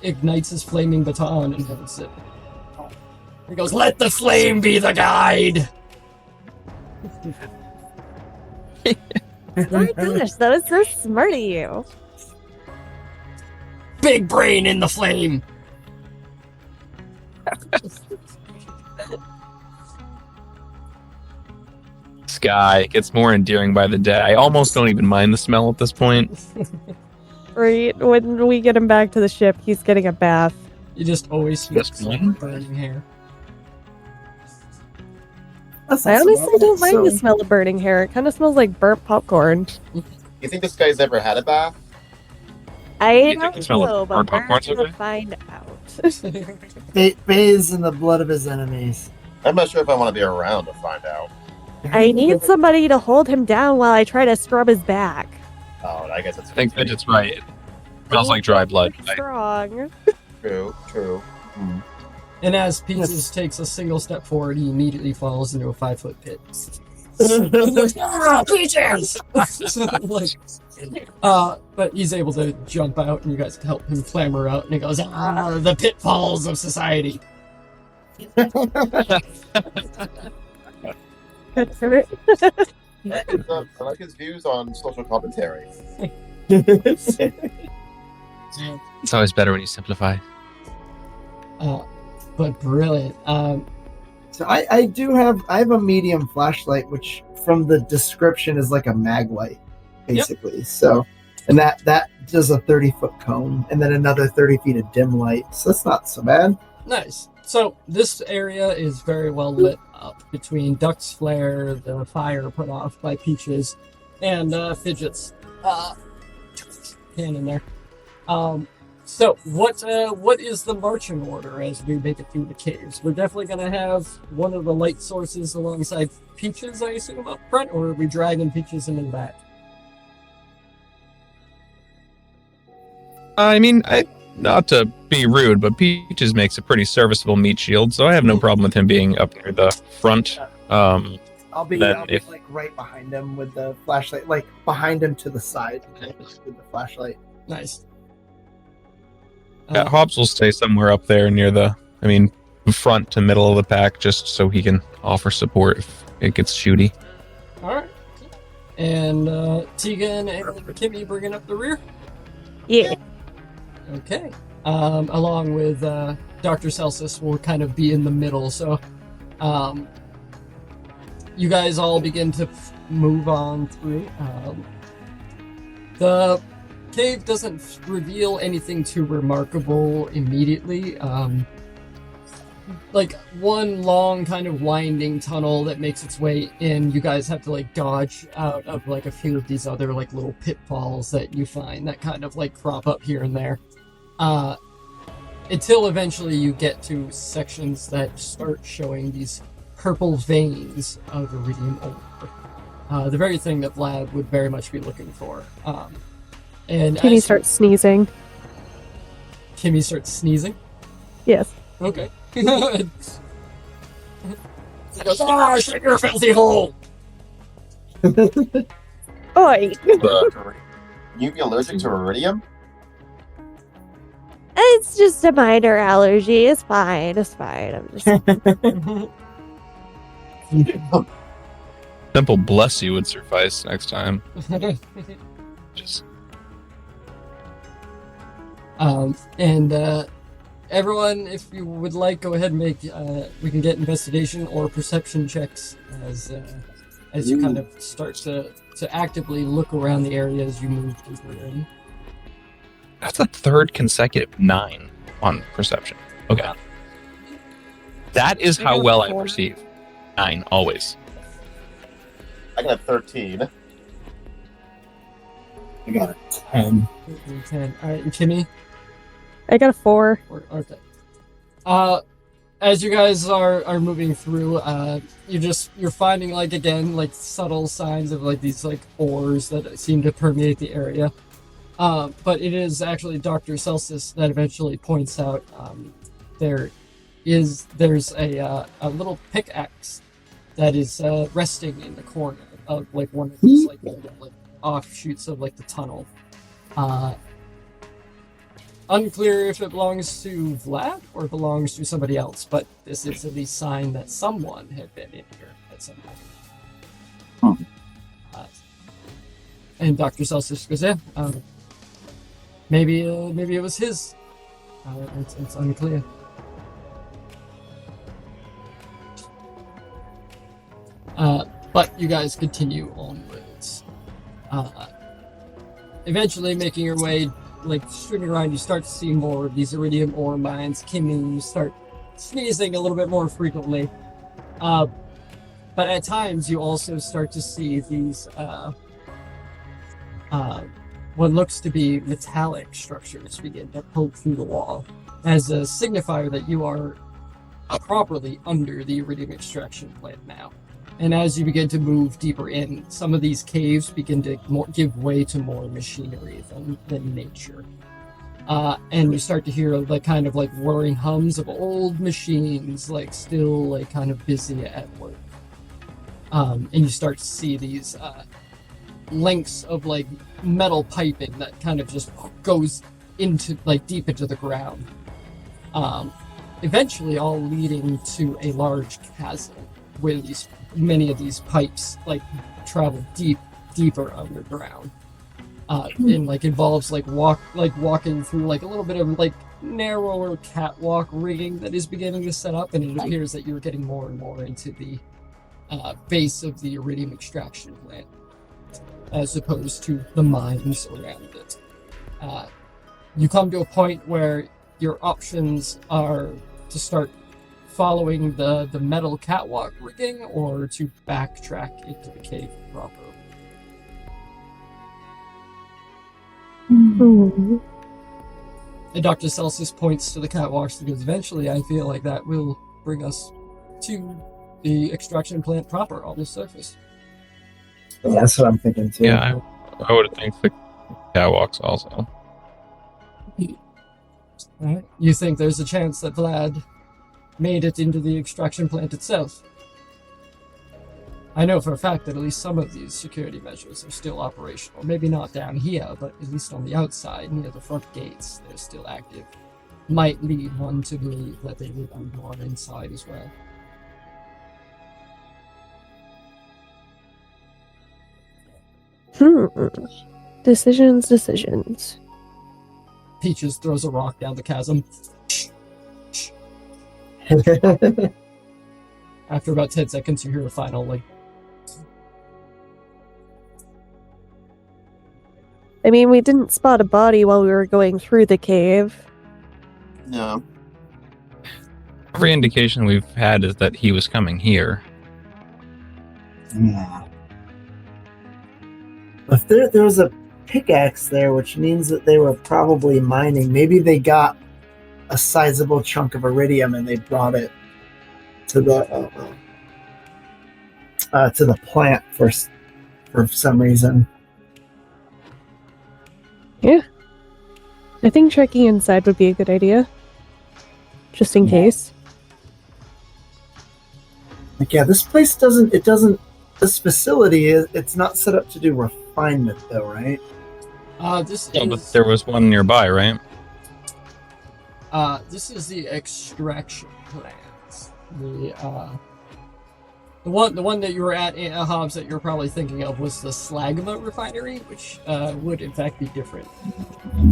ignites his flaming baton and holds it. He goes, "Let the flame be the guide." Oh my gosh, that was so smart of you. Big brain in the flame. This guy gets more endearing by the day. I almost don't even mind the smell at this point. Right, when we get him back to the ship, he's getting a bath. You just always smell Just one? burning hair. I honestly don't mind the smell of burning hair. It kind of smells like burnt popcorn. You think this guy's ever had a bath? I You think don't the smell of know, but burnt we're popcorn's gonna okay? find out. Bathes in the blood of his enemies. I'm not sure if I want to be around to find out. I need somebody to hold him down while I try to scrub his back. Oh, I guess that's I think Fidget's right. It smells like dry blood. Strong. true. And as Peaches takes a single step forward, he immediately falls into a 5-foot pit. Peaches! But he's able to jump out, and you guys help him clamber out, and he goes, the pitfalls of society. I like his views on social commentary. It's always better when you simplify. But brilliant. So I have a medium flashlight, which from the description is like a mag light, basically. Yep. So, and that does a 30-foot cone, and then another 30 feet of dim light. So that's not so bad. Nice. So this area is very well lit up between Duck's flare, the fire put off by Peaches, and Fidget's cannon there. So what is the marching order as we make it through the caves? We're definitely going to have one of the light sources alongside Peaches, I assume, up front, or are we dragging Peaches in the back? I mean, not to be rude, but Peaches makes a pretty serviceable meat shield, so I have no problem with him being up near the front. I'll be like right behind him with the flashlight, like behind him to the side with the flashlight. Nice. Yeah, Hobbs will stay somewhere up there near front to middle of the pack, just so he can offer support if it gets shooty. All right. And Tegan and Kimmy bringing up the rear? Yeah. Okay. Along with Dr. Celsus will kind of be in the middle, so you guys all begin to move on through. The cave doesn't reveal anything too remarkable immediately. Like one long kind of winding tunnel that makes its way in. You guys have to like dodge out of like a few of these other like little pitfalls that you find that kind of like crop up here and there. Until eventually you get to sections that start showing these purple veins of iridium ore. The very thing that Vlad would very much be looking for. And Kimmy starts sneezing. Kimmy starts sneezing? Yes. Okay. He goes, shut your filthy hole! Oi! You be allergic to iridium? It's just a minor allergy. It's fine. It's fine. I'm just. Simple bless you would suffice next time. Just everyone, if you would like, go ahead and make. We can get investigation or perception checks as you kind of start to actively look around the area as you move deeper in. that's a third consecutive 9 on perception. Okay. That is how well I perceive. 9, always. I got 13. I got a 10. 10. All right, and Kimmy. I got a 4. Okay. As you guys are moving through, you're finding like again like subtle signs of like these like ores that seem to permeate the area. But it is actually Dr. Celsus that eventually points out there's a little pickaxe that is resting in the corner of like one of these like offshoots of like the tunnel. Unclear if it belongs to Vlad or belongs to somebody else, but this is at least sign that someone had been in here at some point. And Dr. Celsus goes, yeah, maybe it was his. It's unclear. But you guys continue onwards. Eventually making your way, like, streaming around, you start to see more of these iridium ore mines. Kimmy, you start sneezing a little bit more frequently. But at times you also start to see these, what looks to be metallic structures begin to poke through the wall as a signifier that you are properly under the Eridium Extraction plant now. And as you begin to move deeper in, some of these caves begin to give way to more machinery than nature. And you start to hear the kind of like whirring hums of old machines, like still like kind of busy at work. And you start to see these lengths of like metal piping that kind of just goes into like deep into the ground. Eventually all leading to a large chasm with many of these pipes like travel deeper underground. And like involves like walking through like a little bit of like narrower catwalk rigging that is beginning to set up, and it appears that you're getting more and more into the base of the Eridium Extraction plant, as opposed to the mines around it. You come to a point where your options are to start following the metal catwalk rigging or to backtrack into the cave proper. Mm-hmm. And Dr. Celsus points to the catwalks because eventually I feel like that will bring us to the extraction plant proper on the surface. Yeah, that's what I'm thinking too. Yeah, I would think the catwalks also. Alright. You think there's a chance that Vlad made it into the extraction plant itself? I know for a fact that at least some of these security measures are still operational. Maybe not down here, but at least on the outside, near the front gates, they're still active. Might lead one to believe that they would be more inside as well. Decisions. Peaches throws a rock down the chasm. After about 10 seconds, you hear a final, like... I mean, we didn't spot a body while we were going through the cave. No. Every indication we've had is that he was coming here. Yeah. If there was a pickaxe there, which means that they were probably mining. Maybe they got a sizable chunk of iridium and they brought it to the plant for some reason. Yeah. I think checking inside would be a good idea. Just in case. Like, yeah, this place doesn't. This facility it's not set up to do refinement, though, right? But there was one nearby, right? This is the extraction plant. The one that you were at, Hobbs, that you're probably thinking of was the Slagma refinery, which would in fact be different.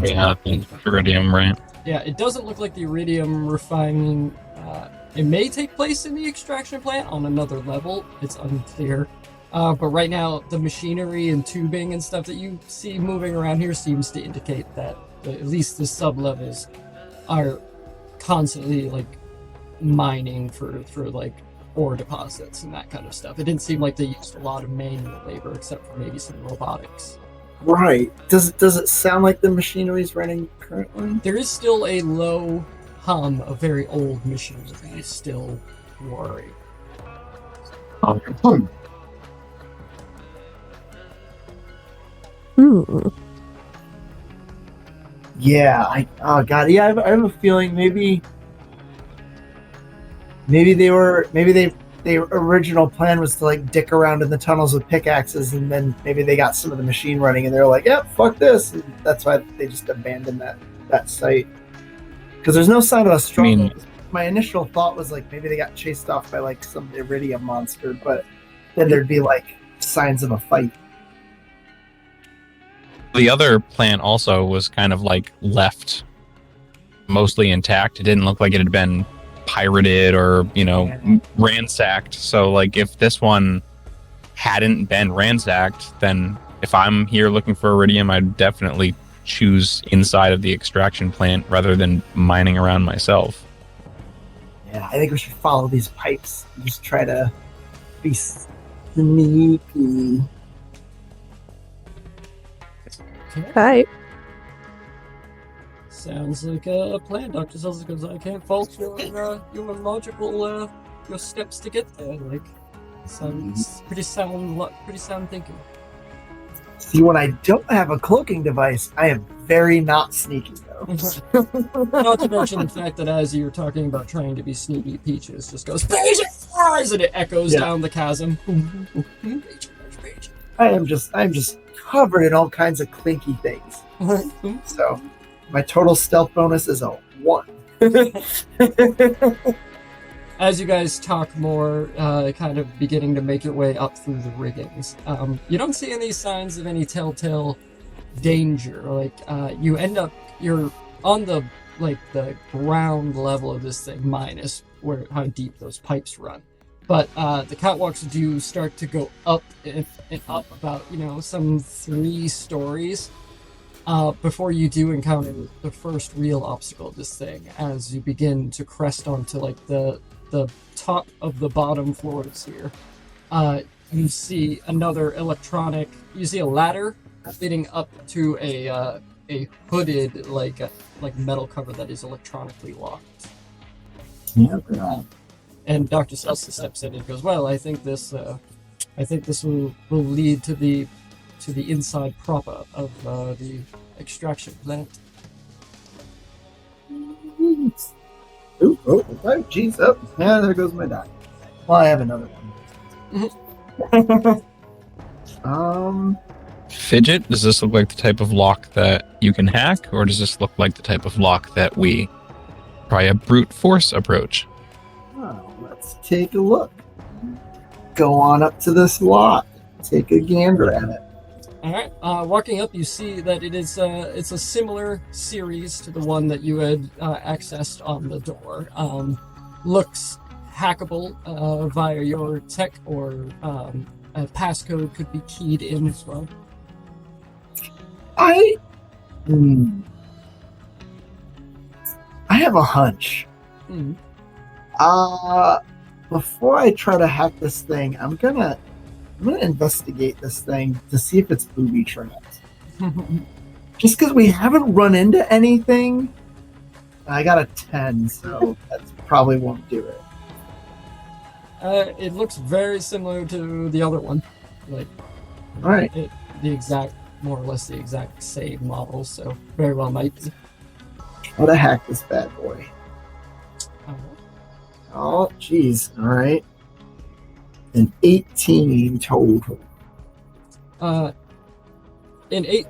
Yeah, Eridium, right? Yeah, it doesn't look like the Eridium refining. It may take place in the extraction plant on another level. It's unclear. But right now, the machinery and tubing and stuff that you see moving around here seems to indicate that at least the sub-levels are constantly like mining for like ore deposits and that kind of stuff. It didn't seem like they used a lot of manual labor except for maybe some robotics. Right. Does it sound like the machinery is running currently? There is still a low hum of very old machinery still roaring. Yeah, I have a feeling maybe their original plan was to like dick around in the tunnels with pickaxes, and then maybe they got some of the machine running and they're like, "Yep, fuck this," and that's why they just abandoned that site. Because there's no sign of a struggle. My initial thought was like maybe they got chased off by like some Eridium monster, but then there'd be like signs of a fight. The other plant also was kind of like left mostly intact. It didn't look like it had been pirated or, ransacked. So like if this one hadn't been ransacked, then if I'm here looking for Eridium, I'd definitely choose inside of the extraction plant rather than mining around myself. Yeah, I think we should follow these pipes and just try to be sneaky. Hi. Sounds like a plan, Dr. Celsus, because I can't fault your logical your steps to get there. Like, sounds pretty sound thinking. See, when I don't have a cloaking device, I am very not sneaky, though. Not to mention the fact that as you're talking about trying to be sneaky, Peaches just goes, "Peaches!" and it echoes down the chasm. I'm just covered in all kinds of clinky things. So, my total stealth bonus is a 1. As you guys talk more, kind of beginning to make your way up through the riggings, you don't see any signs of any telltale danger. Like, you're on the ground level of this thing, minus how deep those pipes run. But the catwalks do start to go up and up about, some 3 stories before you do encounter the first real obstacle of this thing, as you begin to crest onto the top of the bottom floors here. You see another you see a ladder leading up to a hooded metal cover that is electronically locked. And Dr. Celsus steps in and goes, "Well, I think this will lead to the inside proper of the extraction plant." Ooh, jeez, oh, yeah, there goes my die. Well, I have another one. Fidget, does this look like the type of lock that you can hack, or does this look like the type of lock that we try a brute force approach? Oh, let's take a look. Go on up to this lock. Take a gander at it. All right. Walking up, you see that it's a similar series to the one that you had accessed on the door. Looks hackable via your tech, or a passcode could be keyed in as well. I have a hunch. Hmm. Before I try to hack this thing, I'm gonna investigate this thing to see if it's booby trapped. Just because we haven't run into anything, I got a 10, so that probably won't do it. It looks very similar to the other one. Like, All right. More or less the exact same model, so very well might be. Try to hack this bad boy. Oh, jeez. All right. An 18 total. In 8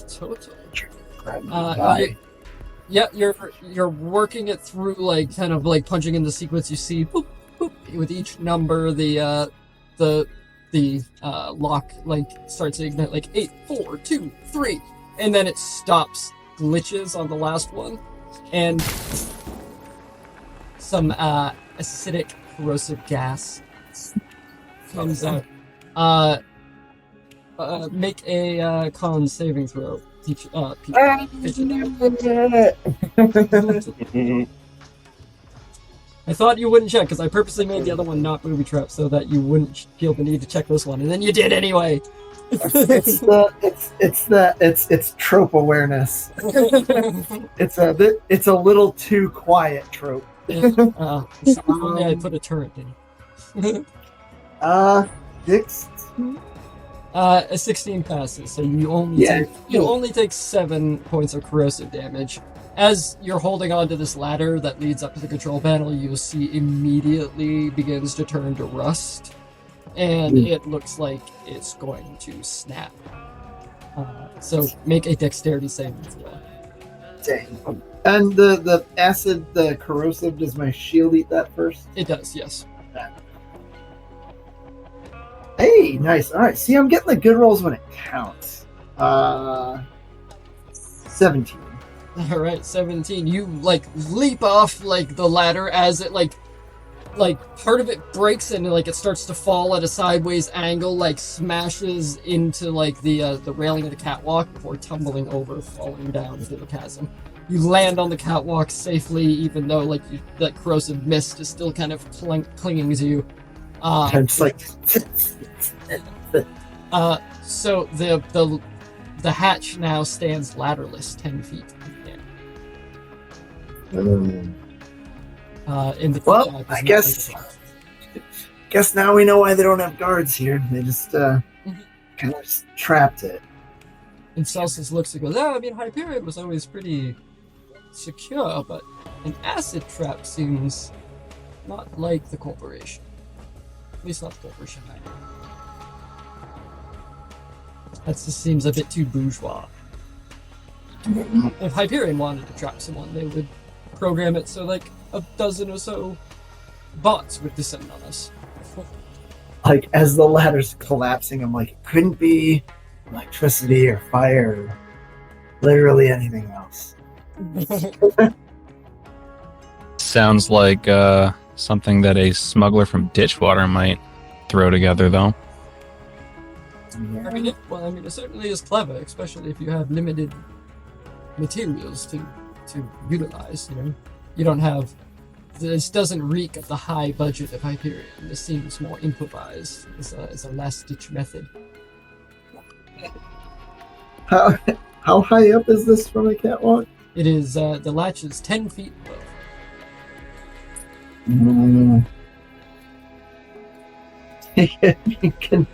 total. Bye. Yeah, you're working it through, like, kind of like punching in the sequence. You see, boop, boop, with each number, the lock like starts to ignite, like 8, 4, 2, 3, and then it stops, glitches on the last one, and some acidic corrosive gas comes out. Make a con saving throw. Peach. I thought you wouldn't check because I purposely made the other one not booby trap so that you wouldn't feel the need to check this one, and then you did anyway. It's trope awareness. It's a little too quiet trope. Only I put a turret in. 16. A 16 passes, so you only take 7 points of corrosive damage. As you're holding onto this ladder that leads up to the control panel, you'll see immediately begins to turn to rust, and it looks like it's going to snap. So make a dexterity saving throw. Dang. And the acid, the corrosive, does my shield eat that first? It does, yes. Hey, nice. All right. See, I'm getting the good rolls when it counts. 17. All right, 17. You like leap off like the ladder as it like part of it breaks and like it starts to fall at a sideways angle, like smashes into like the railing of the catwalk before tumbling over, falling down into the chasm. You land on the catwalk safely, even though like that corrosive mist is still kind of clinging to you. I'm just like. So the hatch now stands ladderless, 10 feet in the air. Well, I guess now we know why they don't have guards here. They just kind of just trapped it. And Celsus looks and goes, I mean, Hyperion was always pretty secure, but an acid trap seems not like the corporation. At least not the corporation I know. That just seems a bit too bourgeois. If Hyperion wanted to trap someone, they would program it so like a dozen or so bots would descend on us. Like, as the ladder's collapsing, I'm like, it couldn't be electricity or fire or literally anything else. Sounds like something that a smuggler from Ditchwater might throw together, though. I mean, it certainly is clever, especially if you have limited materials to utilize. You know, you don't have. This doesn't reek of the high budget of Hyperion. This seems more improvised as a last-ditch method. How high up is this from a catwalk? It is the latch is 10 feet above. You can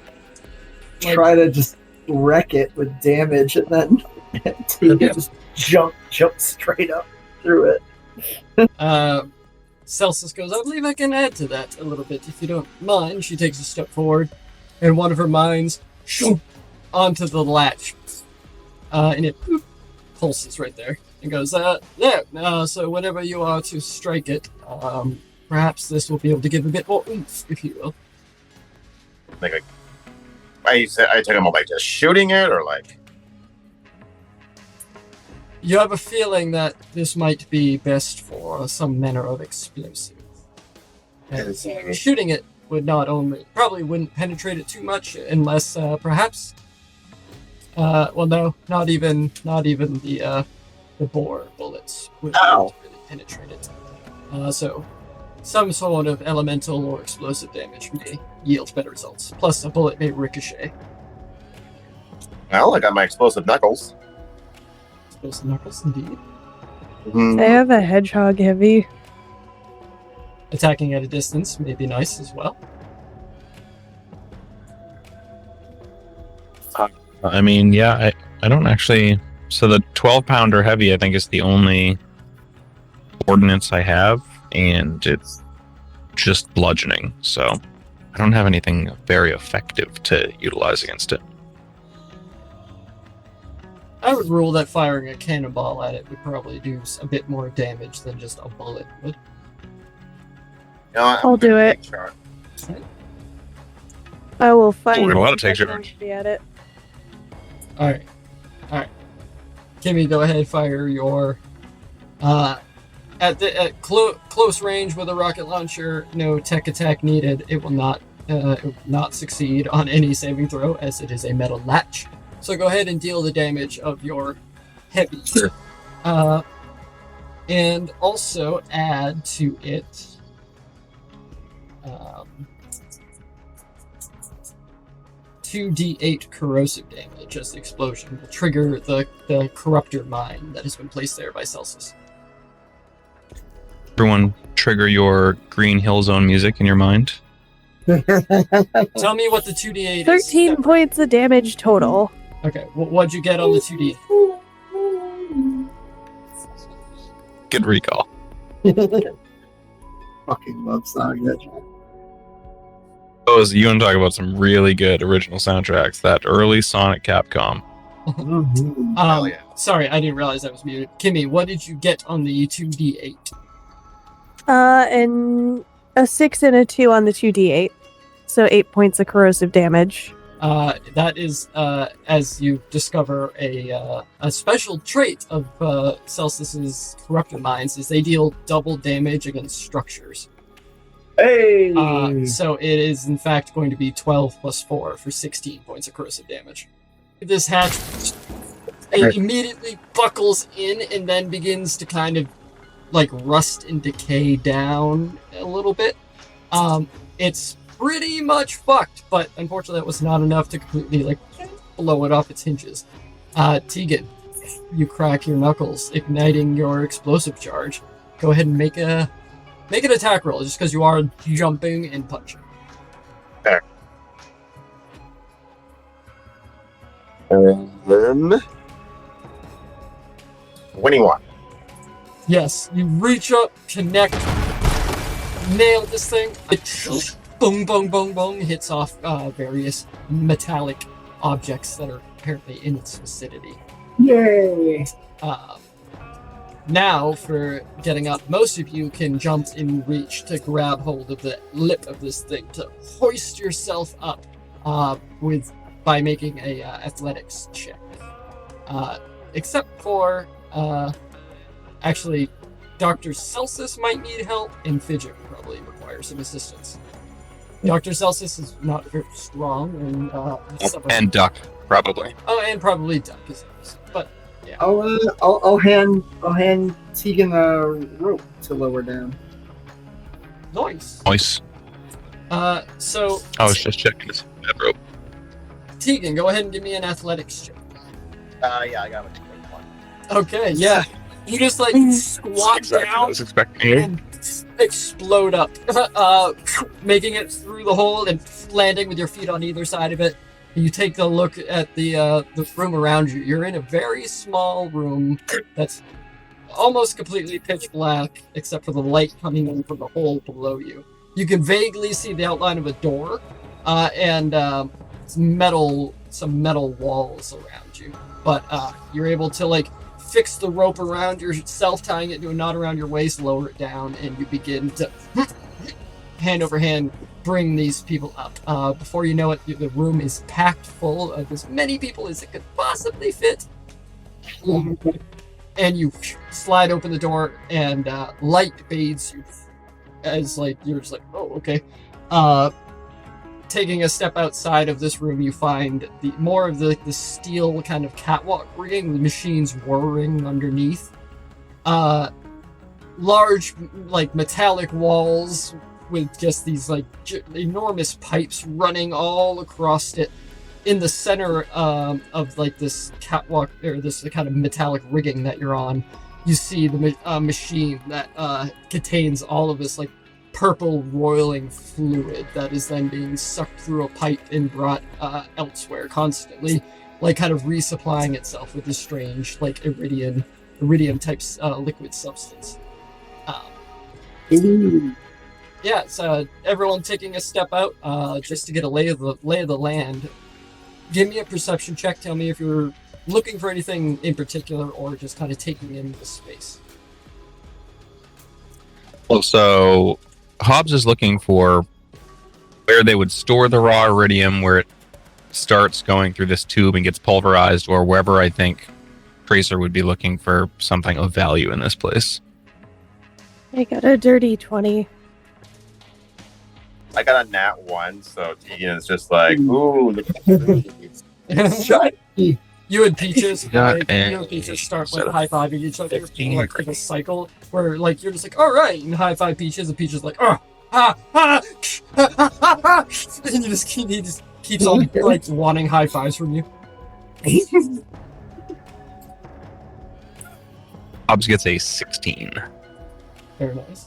try to just wreck it with damage, and then you just jump straight up through it. Celsus goes, I believe I can add to that a little bit, if you don't mind. She takes a step forward, and one of her mines onto the latch. And it pulses right there. And goes, so whenever you are to strike it, perhaps this will be able to give a bit more oomph, if you will. Like, I take them by just shooting it, or like. You have a feeling that this might be best for some manner of explosive. And shooting it would probably wouldn't penetrate it too much, unless perhaps Well, no, not even the bore bullets would Ow. really penetrate it. So some sort of elemental or explosive damage may yield better results. Plus, a bullet may ricochet. Well, I got my explosive knuckles. Explosive knuckles, indeed. Mhm. I have a hedgehog heavy. Attacking at a distance may be nice as well. I mean, yeah, I don't actually. So the 12-pounder heavy, I think, is the only ordnance I have, and it's just bludgeoning. So I don't have anything very effective to utilize against it. I would rule that firing a cannonball at it would probably do a bit more damage than just a bullet would. You know, I'm I'll do gonna it. take charge. I will fire. We're allowed to take some charge. energy at it. Alright. Kimmy, go ahead, fire your at close range with a rocket launcher, no tech attack needed. It will not succeed on any saving throw as it is a metal latch. So go ahead and deal the damage of your heavy. Sure. And also add to it 2d8 corrosive damage as the explosion will trigger the corruptor mine that has been placed there by Celsus. Everyone, trigger your Green Hill Zone music in your mind. Tell me what the 2d8 is. 13 points of damage total. Okay, what'd you get on the 2d? Good recall. Fucking love Sonic the Hedgehog. Oh, you want to talk about some really good original soundtracks? That early Sonic Capcom. Mhm. Hell yeah. Sorry, I didn't realize I was muted. Kimmy, what did you get on the 2d8? And a 6 and a 2 on the 2d8. So 8 points of corrosive damage. That is, as you discover, a special trait of Celsus's corruptor mines is they deal double damage against structures. Hey! So it is in fact going to be 12 plus 4 for 16 points of corrosive damage. This hatch it immediately buckles in and then begins to kind of like rust and decay down a little bit. It's pretty much fucked, but unfortunately that was not enough to completely like blow it off its hinges. Tegan, you crack your knuckles, igniting your explosive charge. Go ahead and make an attack roll, just because you are jumping and punching. Fair. And then 21. Yes, you reach up, connect, nail this thing. It boom, boom, boom, boom, hits off various metallic objects that are apparently in its vicinity. Yay! Now, for getting up, most of you can jump in reach to grab hold of the lip of this thing to hoist yourself up by making a athletics check. Except for actually, Dr. Celsus might need help, and Fidget probably requires some assistance. Dr. Celsus is not very strong, And Duck, probably. Oh, and probably Duck is, but yeah. I'll hand Tegan a rope to lower down. Nice. Nice. So I was just checking this that rope. Tegan, go ahead and give me an athletics check. Yeah, I got it. Okay, yeah. You just like squat Exactly what I down was expecting. and explode up, making it through the hole and landing with your feet on either side of it. You take a look at the room around you. You're in a very small room that's almost completely pitch black, except for the light coming in from the hole below you. You can vaguely see the outline of a door, and some metal walls around you. But you're able to like fix the rope around yourself, tying it into a knot around your waist, lower it down, and you begin to hand over hand bring these people up. Before you know it, the room is packed full of as many people as it could possibly fit. And you slide open the door, and light bathes you as like you're just like, oh, okay. taking a step outside of this room, you find more of the steel kind of catwalk rigging, the machines whirring underneath. Large, like, metallic walls with just these, like, enormous pipes running all across it. In the center of, like, this catwalk, or this kind of metallic rigging that you're on, you see the machine that contains all of this, like, purple roiling fluid that is then being sucked through a pipe and brought elsewhere constantly, like, kind of resupplying itself with this strange, like, iridium type liquid substance. Yeah, so everyone taking a step out just to get a lay of the land. Give me a perception check. Tell me if you're looking for anything in particular or just kind of taking in the space. Well, so Hobbs is looking for where they would store the raw iridium, where it starts going through this tube and gets pulverized, or wherever I think Tracer would be looking for something of value in this place. I got a dirty 20. I got a nat 1, so Tegan is just like, ooh, look at these. Shiny. You and Peaches, Got you and Peaches start like high-fiving each other, 15. like a cycle where like you're just like, all right, and high-five Peaches, and Peaches like, oh, ha, ha, and he just keeps on like wanting high fives from you. Hobbs gets a 16. Very nice.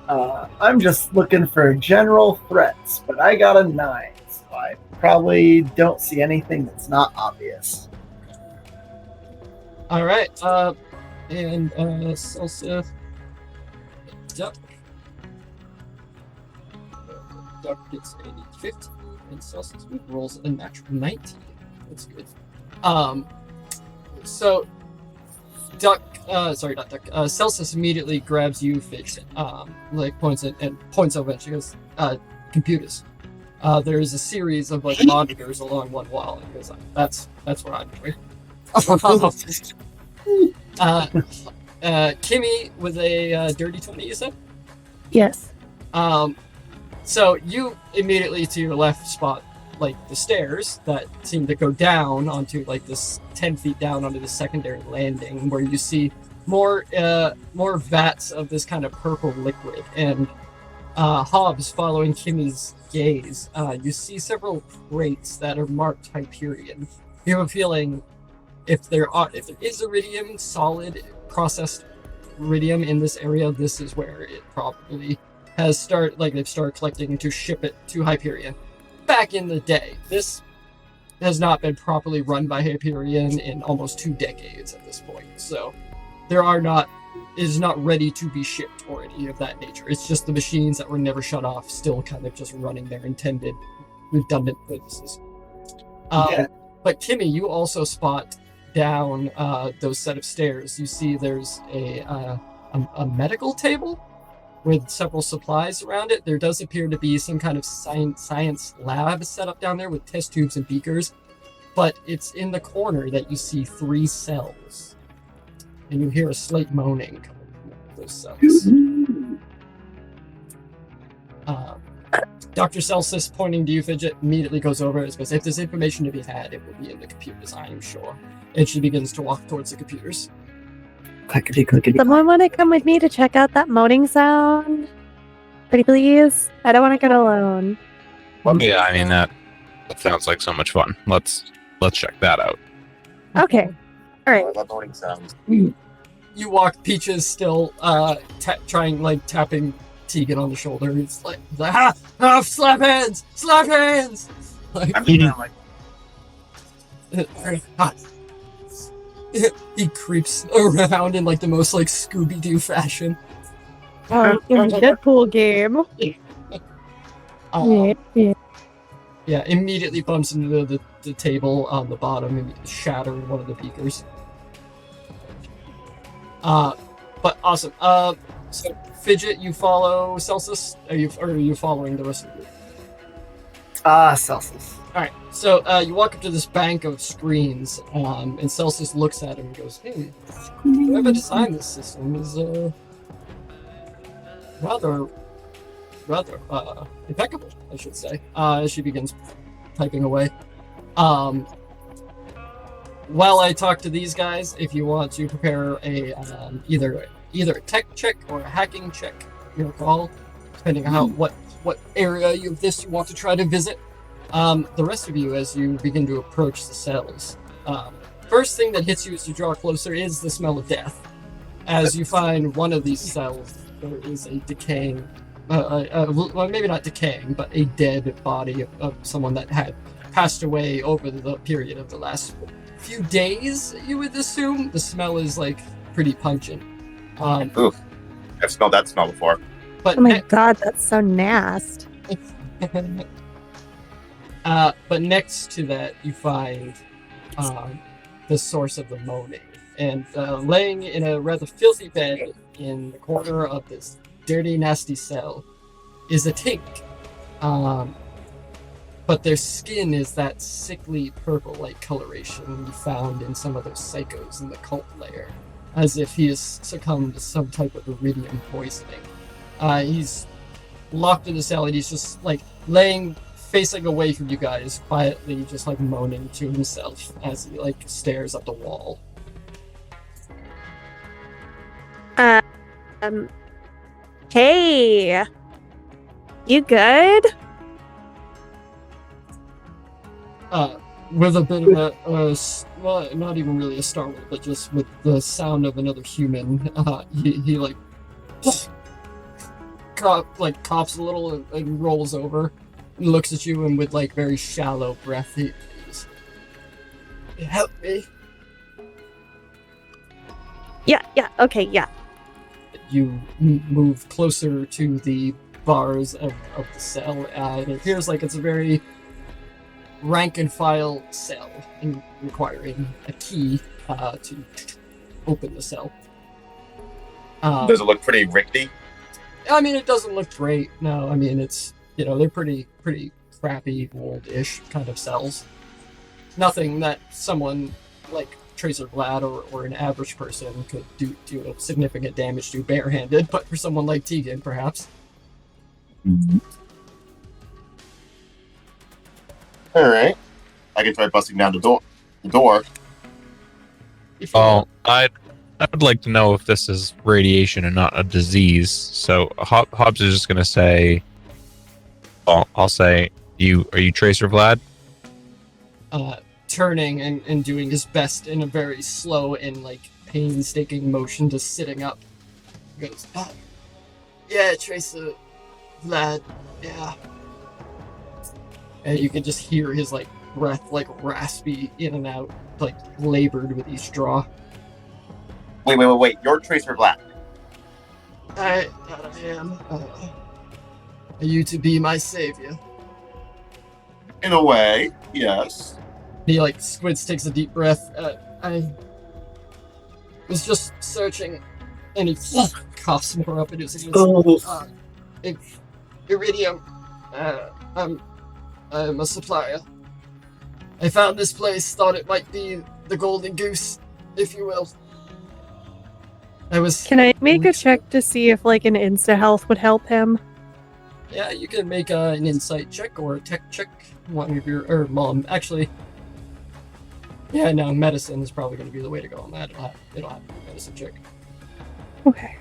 I'm just looking for general threats, but I got a 9, so I probably don't see anything that's not obvious. All right, and Celsus, Duck gets a 15, and Celsus rolls a natural 19. That's good. So Duck, sorry, not Duck. Celsus immediately grabs you, Fidget, like points over and she goes, computers. There is a series of like monitors along one wall, and goes, that's what I'm doing. Kimmy with a dirty 20, you said? Yes. So you immediately to your left spot like the stairs that seem to go down onto like this 10 feet down onto the secondary landing, where you see more vats of this kind of purple liquid. And Hobbs, following Kimmy's gaze, you see several crates that are marked Hyperion. You have a feeling if there is iridium, solid processed iridium in this area, this is where it probably has they've started collecting to ship it to Hyperion. Back in the day, this has not been properly run by Hyperion in almost 2 decades at this point. So it is not ready to be shipped or any of that nature. It's just the machines that were never shut off, still kind of just running their intended redundant purposes. But Kimmy, you also spot down those set of stairs. You see there's a medical table with several supplies around it. There does appear to be some kind of science lab set up down there with test tubes and beakers, but it's in the corner that you see 3 cells, and you hear a slight moaning coming from those cells. Dr. Celsus, pointing to you, Fidget, immediately goes over and goes, if there's information to be had, it will be in the computers, I am sure. And she begins to walk towards the computers. Clickety, clickety. Someone want to come with me to check out that moaning sound? Pretty please? I don't want to go alone. Yeah, I mean that sounds like so much fun. Let's check that out. Okay. All right. I love morning sounds. You walk, Peaches still tapping Tegan on the shoulder. It's like slap hands! Slap hands! Like, I mean, I'm like, he creeps around in like the most like Scooby-Doo fashion. In Deadpool game. Yeah, immediately bumps into the table on the bottom and shattering one of the beakers. But awesome. So Fidget, you follow Celsus? Are you following the rest of the group? Celsus. Alright, so you walk up to this bank of screens, and Celsus looks at him and goes, hey, whoever designed this system is rather impeccable. I should say, as she begins typing away. While I talk to these guys, if you want to prepare a either a tech check or a hacking check, your call, depending on how what area of this you want to try to visit. The rest of you, as you begin to approach the cells, first thing that hits you as you draw closer is the smell of death. As you find one of these cells, there is a decaying, well, maybe not decaying, but a dead body of someone that had passed away over the period of the last few days, you would assume. The smell is, like, pretty pungent. Oof. I've smelled that smell before. But Oh my god, that's so nasty. but next to that, you find the source of the moaning. And laying in a rather filthy bed in the corner of this dirty, nasty cell is a tink. But their skin is that sickly purple-like coloration you found in some of those psychos in the cult lair, as if he has succumbed to some type of iridium poisoning. He's locked in the cell, and he's just, like, facing away from you guys, quietly just, like, moaning to himself as he, like, stares at the wall. Hey, you good? With a bit of well, not even really a startle, but just with the sound of another human, he like coughs a little and rolls over, and looks at you, and with like very shallow breath, he's, help me. Yeah, okay, yeah. You move closer to the bars of the cell, and it appears like it's a very rank and file cell, and requiring a key to open the cell. Does it look pretty rickety? I mean, it doesn't look great. No, I mean, it's, they're pretty crappy, old-ish kind of cells. Nothing that someone like Tracer Vlad or an average person could do a significant damage to barehanded, but for someone like Tegan, perhaps. Mm-hmm. All right, I can try busting down the door. Oh, I would like to know if this is radiation and not a disease. So Hobbs is just gonna say, I'll say, are you Tracer Vlad? Turning and doing his best in a very slow and like painstaking motion to sitting up. He goes, yeah, Tracer Vlad, yeah. And you can just hear his like breath like raspy in and out, like labored with each draw. Wait, you're Tracer Vlad. I am. Are you to be my savior? In a way, yes. He like squints, takes a deep breath. I was just searching, and he coughs more up into his Eridium. I'm a supplier. I found this place, thought it might be the golden goose, if you will. Can I make a check to see if like an insta health would help him? Yeah, you can make an insight check or a tech check. One of your mom actually. Yeah, no, medicine is probably going to be the way to go on that. It'll have a medicine check. Okay.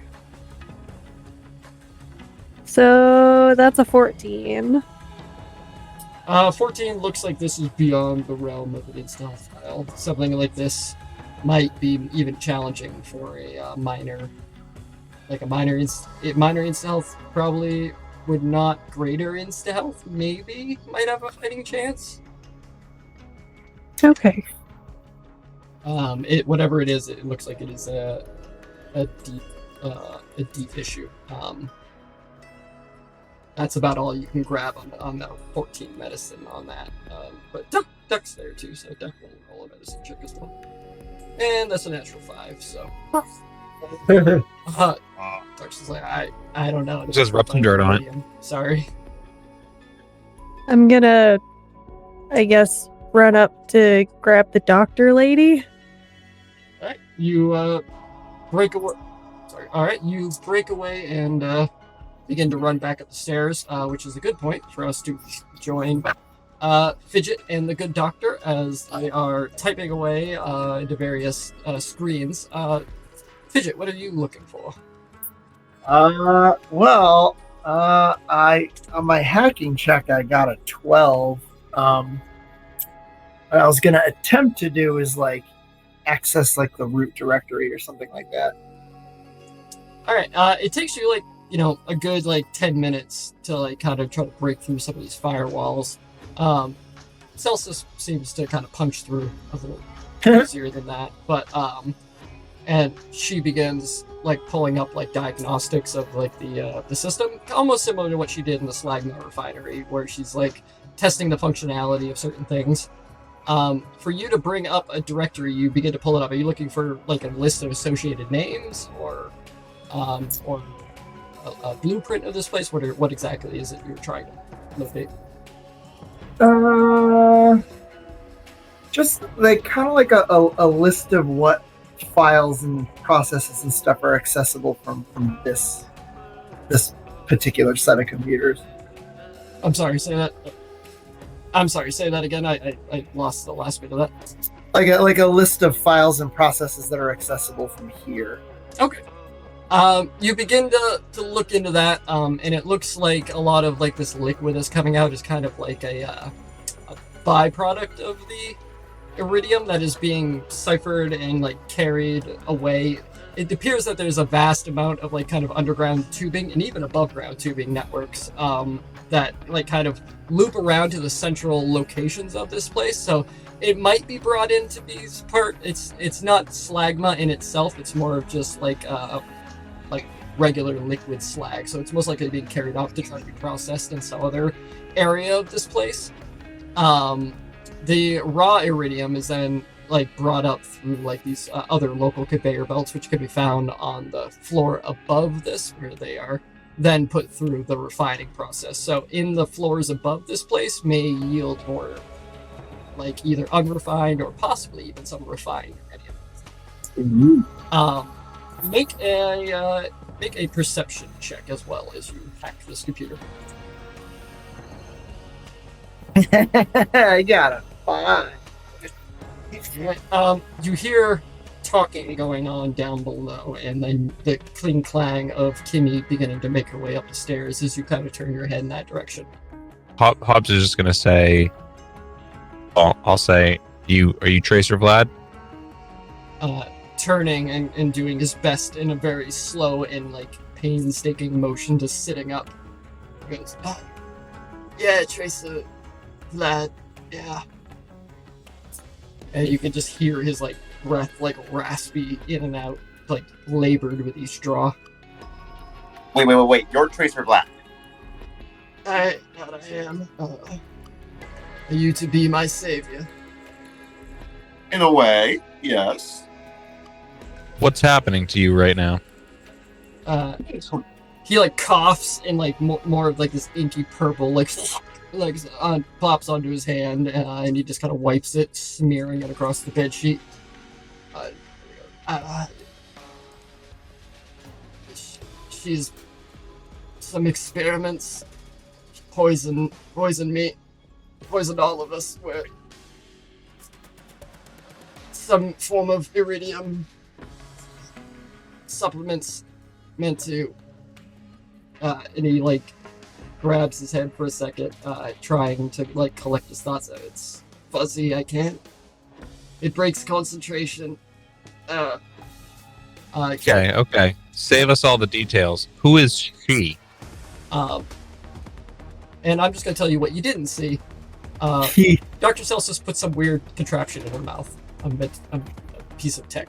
So that's a 14. 14 looks like this is beyond the realm of an insta style. Something like this might be even challenging for a minor insta health. Probably would not. Greater insta health maybe might have a fighting chance. Okay. Whatever it is, it looks like it is a deep issue. That's about all you can grab on the 14 medicine on that. But Duck's there too, so definitely roll a medicine check as well. And that's a natural 5, so. Duck's just like, I don't know. Just rub some dirt on it. Sorry. I'm gonna, I guess, run up to grab the doctor lady. Alright, you break away. Sorry. Alright, you break away and begin to run back up the stairs, which is a good point for us to join Fidget and the good doctor as they are typing away into various screens. Fidget, what are you looking for? I on my hacking check I got a 12. What I was gonna attempt to do is like access like the root directory or something like that. All right, it takes you like a good like 10 minutes to like kind of try to break through some of these firewalls. Celsus seems to kind of punch through a little easier than that, but and she begins like pulling up like diagnostics of like the system, almost similar to what she did in the Slagma refinery, where she's like testing the functionality of certain things. For you to bring up a directory, you begin to pull it up. Are you looking for like a list of associated names or a blueprint of this place? What exactly is it you're trying to locate? Just like kind of like a list of what files and processes and stuff are accessible from this particular set of computers. I'm sorry, say that. I'm sorry, say that again. I lost the last bit of that. Like a list of files and processes that are accessible from here. Okay. You begin to look into that, and it looks like a lot of like this liquid that's coming out is kind of like a byproduct of the iridium that is being ciphered and like carried away. It appears that there's a vast amount of like kind of underground tubing and even above ground tubing networks that like kind of loop around to the central locations of this place. So it might be brought in to be part. It's not slagma in itself. It's more of just like regular liquid slag. So it's most likely being carried off to try to be processed in some other area of this place. The raw iridium is then like brought up through like these other local conveyor belts, which can be found on the floor above this, where they are then put through the refining process. So in the floors above this place may yield more like either unrefined or possibly even some refined iridium. Make a perception check as well as you hack this computer. I got it. Fine. You hear talking going on down below, and then the cling clang of Kimmy beginning to make her way up the stairs as you kind of turn your head in that direction. Hobbs is just gonna say, I'll say, are you Tracer Vlad? Turning and doing his best in a very slow and like painstaking motion to sitting up. He goes, oh, yeah, Tracer Vlad, yeah. And you can just hear his like breath like raspy in and out, like labored with each draw. Wait. You're Tracer Vlad. I am. Are you to be my savior? In a way, yes. What's happening to you right now? He like coughs and like more of like this inky purple like pops onto his hand, and he just kind of wipes it, smearing it across the bed sheet. She's some experiments. Poisoned me, poisoned all of us. Where some form of iridium supplements meant to. And he like grabs his head for a second, trying to like collect his thoughts. It's fuzzy. I can't. It breaks concentration. Okay. Save us all the details. Who is she? And I'm just gonna tell you what you didn't see. Dr. Celsus put some weird contraption in her mouth. A piece of tech.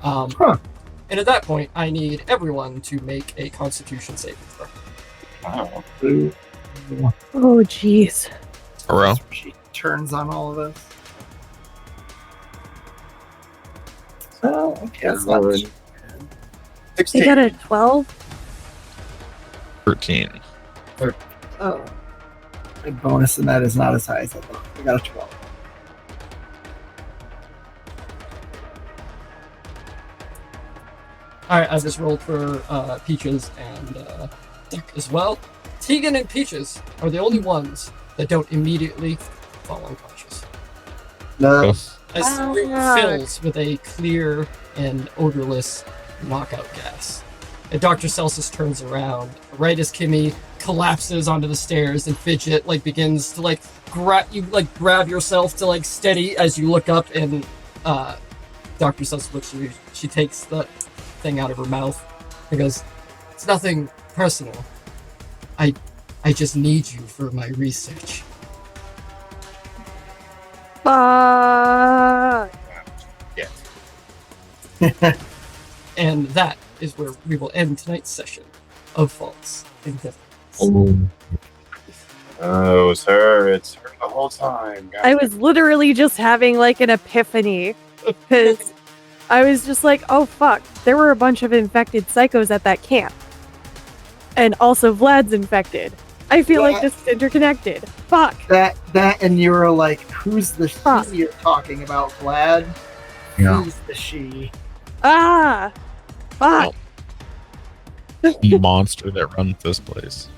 And at that point, I need everyone to make a Constitution saving throw. Wow. Oh, jeez. Hello? She turns on all of us. Oh, okay. That's not too bad. 16. I got a 12. 13. Oh. My bonus in that is not as high as I thought. I got a 12. Alright, I just rolled for Peaches and Duck as well. Tegan and Peaches are the only ones that don't immediately fall unconscious. No. As the room fills with a clear and odorless knockout gas. And Dr. Celsus turns around right as Kimmy collapses onto the stairs and Fidget begins to grab yourself to steady as you look up, and Dr. Celsus looks at you. She takes the thing out of her mouth and goes, "It's nothing personal. I just need you for my research." Fuck. And that is where we will end tonight's session of False Evidence. Oh, sir, it's her the whole time. I was literally just having an epiphany because I was just like, oh fuck, there were a bunch of infected psychos at that camp. And also Vlad's infected. I feel like this is interconnected. Fuck. That and you were like, who's the she you're talking about, Vlad? Yeah. Who's the she? Ah! Fuck. Monster that runs this place.